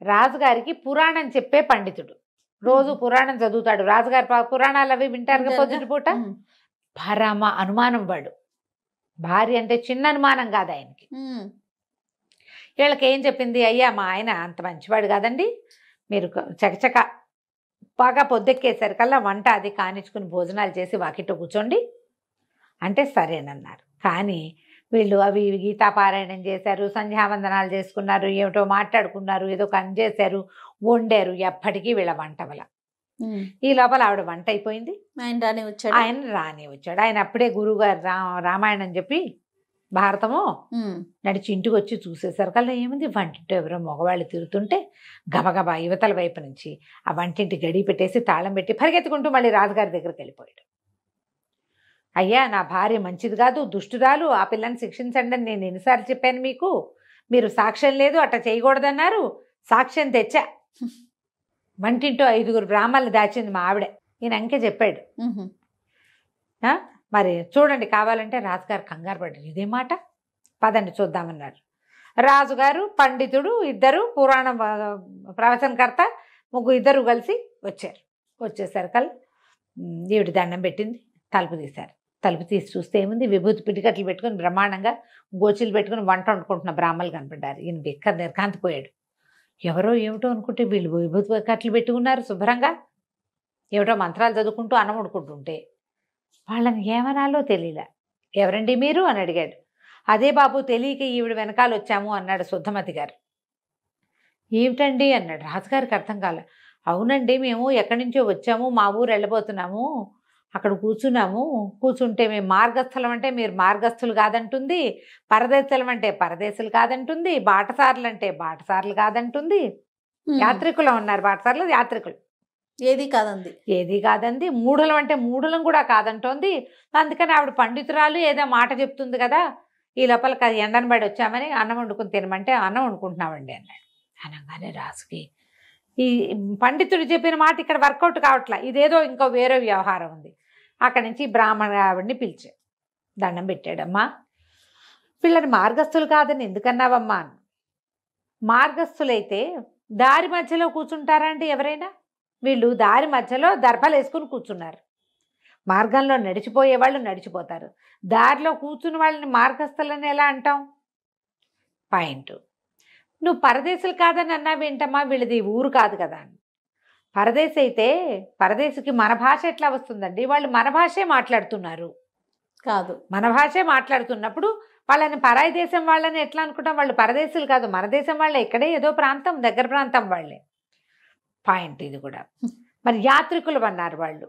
రాజుగారికి పురాణం చెప్పే పండితుడు, రోజు పురాణం చదువుతాడు, రాజుగారి పురాణాలు అవి వింటారు పొద్దుటి పూట. పరమ అనుమానం వాడు, భార్య అంటే చిన్న అనుమానం కాదు ఆయనకి. వీళ్ళకి ఏం చెప్పింది, అయ్యా మా ఆయన అంత మంచివాడు కాదండి, మీరు చకచక బాగా పొద్దెక్కేసరికల్లా వంట అది కానిచ్చుకుని భోజనాలు చేసి వాకిట్లో కూర్చోండి అంటే సరేనన్నారు. కానీ వీళ్ళు అవి గీతాపారాయణం చేశారు, సంధ్యావందనాలు చేసుకున్నారు, ఏమిటో మాట్లాడుకున్నారు, ఏదో పని చేశారు, వండారు, ఎప్పటికీ వీళ్ళ వంట వల్ల. ఈ లోపల ఆవిడ వంట అయిపోయింది, ఆయన రాని వచ్చాడు. ఆయన అప్పుడే గురువుగారు రామాయణం చెప్పి భారతము నడిచి ఇంటికి వచ్చి చూసేసరికల్లా ఏముంది, వంటింటో ఎవరో మగవాళ్ళు తిరుగుతుంటే గబగబా యువతల వైపు నుంచి ఆ వంటింటి గడి పెట్టేసి తాళం పెట్టి పరిగెత్తుకుంటూ మళ్ళీ రాజుగారి దగ్గరికి వెళ్ళిపోయాడు. అయ్యా నా భార్య మంచిది కాదు, దుష్టురాలు, ఆ పిల్లని శిక్షించండి అని నేను ఎన్నిసార్లు చెప్పాను మీకు, మీరు సాక్ష్యం లేదు అట్లా చేయకూడదన్నారు, సాక్ష్యం తెచ్చా, వంటింటో 5గురు బ్రాహ్మణులు దాచింది మా ఆవిడే, ఈయన అంకే చెప్పాడు. మరి చూడండి కావాలంటే రాజుగారు కంగారు పడ్డారు, ఇదే మాట, పదండి చూద్దామన్నారు. రాజుగారు పండితుడు ఇద్దరు పురాణ ప్రవచనకర్త ఇద్దరు కలిసి వచ్చారు. వచ్చేసరికల్లా ఈవిడ దండం పెట్టింది, తలుపు తీశారు. తలుపు తీసి చూస్తే ఏముంది, విభూతి పిటికట్లు పెట్టుకుని బ్రహ్మాండంగా గోచీలు పెట్టుకుని వంట వండుకుంటున్న బ్రాహ్మణులు కనపడ్డారు. ఈయన బిక్క నిర్కాంతిపోయాడు, ఎవరో ఏమిటో అనుకుంటే వీళ్ళు విభూతి కట్లు పెట్టుకున్నారు శుభ్రంగా, ఏమిటో మంత్రాలు చదువుకుంటూ అన్నం వండుకుంటుంటే వాళ్ళని ఏమనాలో తెలియలే. ఎవరండి మీరు అని అడిగాడు. అదే బాబు తెలియక ఈవిడ వెనకాల వచ్చాము అన్నాడు శుద్ధమతి గారు. ఏమిటండి అన్నాడు. రాజుగారికి అర్థం కాలే. అవునండి, మేము ఎక్కడి నుంచో వచ్చాము, మా ఊరు వెళ్ళబోతున్నాము, అక్కడ కూర్చున్నాము, కూర్చుంటే మేము మార్గస్థలం అంటే మీరు మార్గస్థులు కాదంటుంది, పరదేశులం అంటే పరదేశులు కాదంటుంది, బాటసారులు అంటే బాటసారులు కాదంటుంది, యాత్రికులు ఉన్నారు, బాటసారులు యాత్రికులు ఏది కాదంది, ఏది కాదంది, మూఢులం అంటే మూఢులం కూడా కాదంటోంది. అందుకని ఆవిడ పండితురాలు ఏదో మాట చెప్తుంది కదా, ఈ లోపల ఎండను పడి వచ్చామని అన్నం వండుకుని తినమంటే అన్నం వండుకుంటున్నామండి అన్నాడు. అనగానే రాజుకి ఈ పండితుడు చెప్పిన మాట ఇక్కడ వర్కౌట్ కావట్లా, ఇదేదో ఇంకో వేరే వ్యవహారం ఉంది. అక్కడి నుంచి బ్రాహ్మణ ఆవిడ్ని పిలిచా, దండం పెట్టాడమ్మా, వీళ్ళని మార్గస్థులు కాదని ఎందుకన్నావమ్మా? మార్గస్థులైతే దారి మధ్యలో కూర్చుంటారా అండి ఎవరైనా? వీళ్ళు దారి మధ్యలో దర్భలు వేసుకుని కూర్చున్నారు. మార్గంలో నడిచిపోయే వాళ్ళు నడిచిపోతారు, దారిలో కూర్చున్న వాళ్ళని మార్గస్థులని ఎలా అంటాం? పాయింట్. నువ్వు పరదేశులు కాదని అన్నావేంటమ్మా, వీళ్ళది ఊరు కాదు కదా. పరదేశి అయితే పరదేశికి మన భాష ఎట్లా వస్తుందండి? వాళ్ళు మన భాషే మాట్లాడుతున్నారు కాదు, మన భాషే మాట్లాడుతున్నప్పుడు వాళ్ళని పరాయి దేశం వాళ్ళని ఎట్లా అనుకుంటాం? వాళ్ళు పరదేశులు కాదు, మన దేశం వాళ్ళే, ఇక్కడే ఏదో ప్రాంతం, దగ్గర ప్రాంతం వాళ్ళే. పాయింట్ ఇది కూడా. మరి యాత్రికులు అన్నారు వాళ్ళు,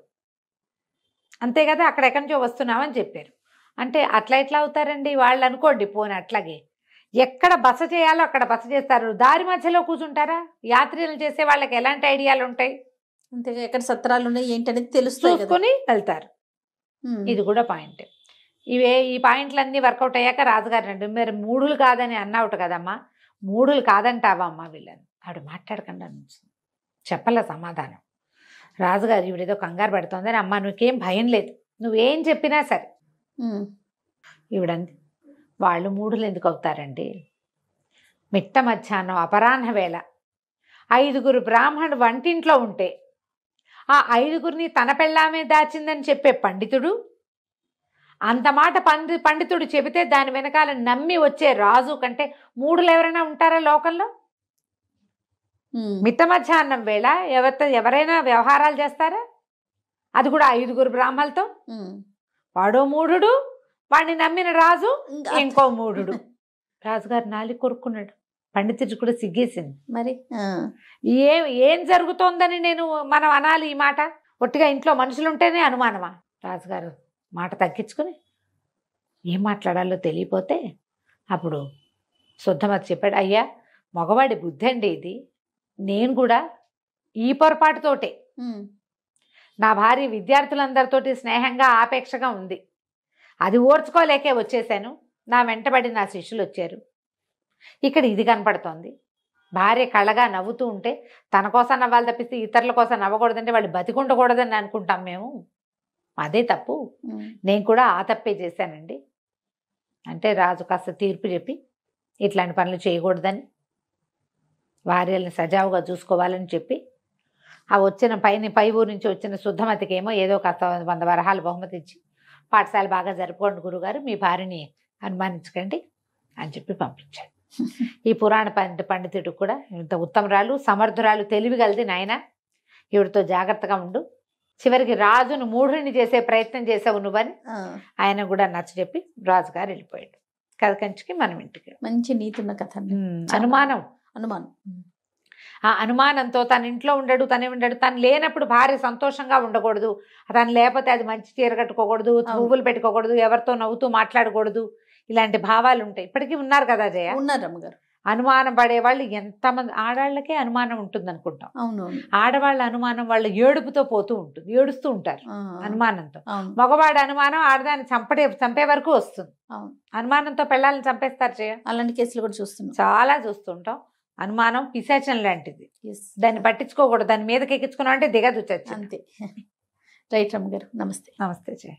అంతే కదా, అక్కడెక్కడి నుంచో వస్తున్నామని చెప్పారు. అంటే అట్లా ఎట్లా అవుతారండి వాళ్ళు? అనుకోండి పోనీ అట్లాగే, ఎక్కడ బస చేయాలో అక్కడ బస చేస్తారు, దారి మధ్యలో కూర్చుంటారా? యాత్రలు చేసే వాళ్ళకి ఎలాంటి ఐడియాలు ఉంటాయి? అంతే, ఎక్కడ సత్రాలు ఉన్నాయి ఏంటనేది తెలుస్తుంది, చూసుకొని వెళ్తారు. ఇది కూడా పాయింట్. ఈ పాయింట్లన్నీ వర్కౌట్ అయ్యాక రాజుగారు రండి, మీరు మూఢులు కాదని అన్నావుట కదమ్మా, మూఢులు కాదంటావా అమ్మా వీళ్ళని? ఆవిడ మాట్లాడకుండా చెప్పలే సమాధానం. రాజుగారు ఈవిడేదో కంగారు పడుతోందని, అమ్మ నువ్వేం భయం లేదు, నువ్వేం చెప్పినా సరే. ఈవిడంది, వాళ్ళు మూఢులు ఎందుకు అవుతారండి? మిట్ట మధ్యాహ్నం అపరాహ్న వేళ 5 బ్రాహ్మణుడు వంటింట్లో ఉంటే ఆ 5 తన పెళ్ళామే దాచిందని చెప్పే పండితుడు, అంత మాట పండితుడు చెబితే దాని వెనకాల నమ్మి వచ్చే రాజు కంటే మూఢులు ఎవరైనా ఉంటారా లోకంలో? మిట్ట మధ్యాహ్నం వేళ ఎవరైనా వ్యవహారాలు చేస్తారా? అది కూడా 5 బ్రాహ్మణులతో. వాడో మూఢుడు, వాడిని నమ్మిన రాజు ఇంకో మూఢుడు. రాజుగారు నాలుగు కొరుక్కున్నాడు, పండితుడు కూడా సిగ్గేసింది. మరి ఏం జరుగుతోందని మనం అనాలి ఈ మాట? ఒట్టిగా ఇంట్లో మనుషులుంటేనే అనుమానమా? రాజుగారు మాట తగ్గించుకుని ఏం మాట్లాడాలో తెలియపోతే అప్పుడు శుద్ధమతి చెప్పాడు, అయ్యా మగవాడి బుద్ధి అండి ఇది, నేను కూడా ఈ పొరపాటుతోటే నా భార్య విద్యార్థులందరితోటి స్నేహంగా ఆపేక్షగా ఉంది, అది ఓర్చుకోలేకే వచ్చేసాను, నా వెంటబడి నా శిష్యులు వచ్చారు, ఇక్కడ ఇది కనపడుతోంది, భార్య కళ్ళగా నవ్వుతూ ఉంటే తన కోసం నవ్వాలి తప్పిస్తే ఇతరుల కోసం నవ్వకూడదంటే వాళ్ళు బతికుండకూడదని అనుకుంటాం మేము, అదే తప్పు, నేను కూడా ఆ తప్పే చేశానండి అంటే రాజు కాస్త తీర్పు చెప్పి ఇట్లాంటి పనులు చేయకూడదని, భార్యల్ని సజావుగా చూసుకోవాలని చెప్పి, ఆ వచ్చిన పై ఊరు నుంచి వచ్చిన శుద్ధమతికి ఏమో ఏదో కాస్త 100 వరహాలు బహుమతి ఇచ్చి, పాఠశాల బాగా జరుపుకోండి గురుగారు, మీ భార్యని అనుమానించకండి అని చెప్పి పంపించాడు. ఈ పురాణ పండితుడు కూడా ఇంత ఉత్తమరాలు, సమర్థురాలు, తెలివిగలది నాయన, ఈవిడతో జాగ్రత్తగా ఉండు, చివరికి రాజును మూఢుని చేసే ప్రయత్నం చేసావు నువ్వని ఆయన కూడా నచ్చ చెప్పి రాజుగారు వెళ్ళిపోయాడు. కథ కంచికి మనం ఇంటికి. మంచి నీతున్న కథ. అనుమానం ఆ అనుమానంతో తన ఇంట్లో ఉండడు, తను లేనప్పుడు భార్య సంతోషంగా ఉండకూడదు, తను లేకపోతే అది మంచి చీర కట్టుకోకూడదు, పువ్వులు పెట్టుకోకూడదు, ఎవరితో నవ్వుతూ మాట్లాడకూడదు, ఇలాంటి భావాలు ఉంటాయి. ఇప్పటికీ ఉన్నారు కదా జయ, ఉన్నారు అమ్మగారు. అనుమానం పడేవాళ్ళు ఎంతమంది? ఆడవాళ్ళకే అనుమానం ఉంటుంది అనుకుంటాం, ఆడవాళ్ళ అనుమానం వాళ్ళ ఏడుపుతో పోతూ ఉంటుంది, ఏడుస్తూ ఉంటారు అనుమానంతో. మగవాడి అనుమానం ఆడదాన్ని చంపే వరకు వస్తుంది, అనుమానంతో పెళ్ళాలని చంపేస్తారు జయ. అలాంటి కేసులు కూడా చూస్తున్నాం, చాలా చూస్తుంటాం. అనుమానం పిశాచం లాంటిది, దాన్ని పట్టించుకోకూడదు, దాని మీదకి ఎక్కించుకున్నాం అంటే దిగదు చచ్చి. అంతే. రైట్ రమ్మ గారు, నమస్తే. నమస్తే జయ.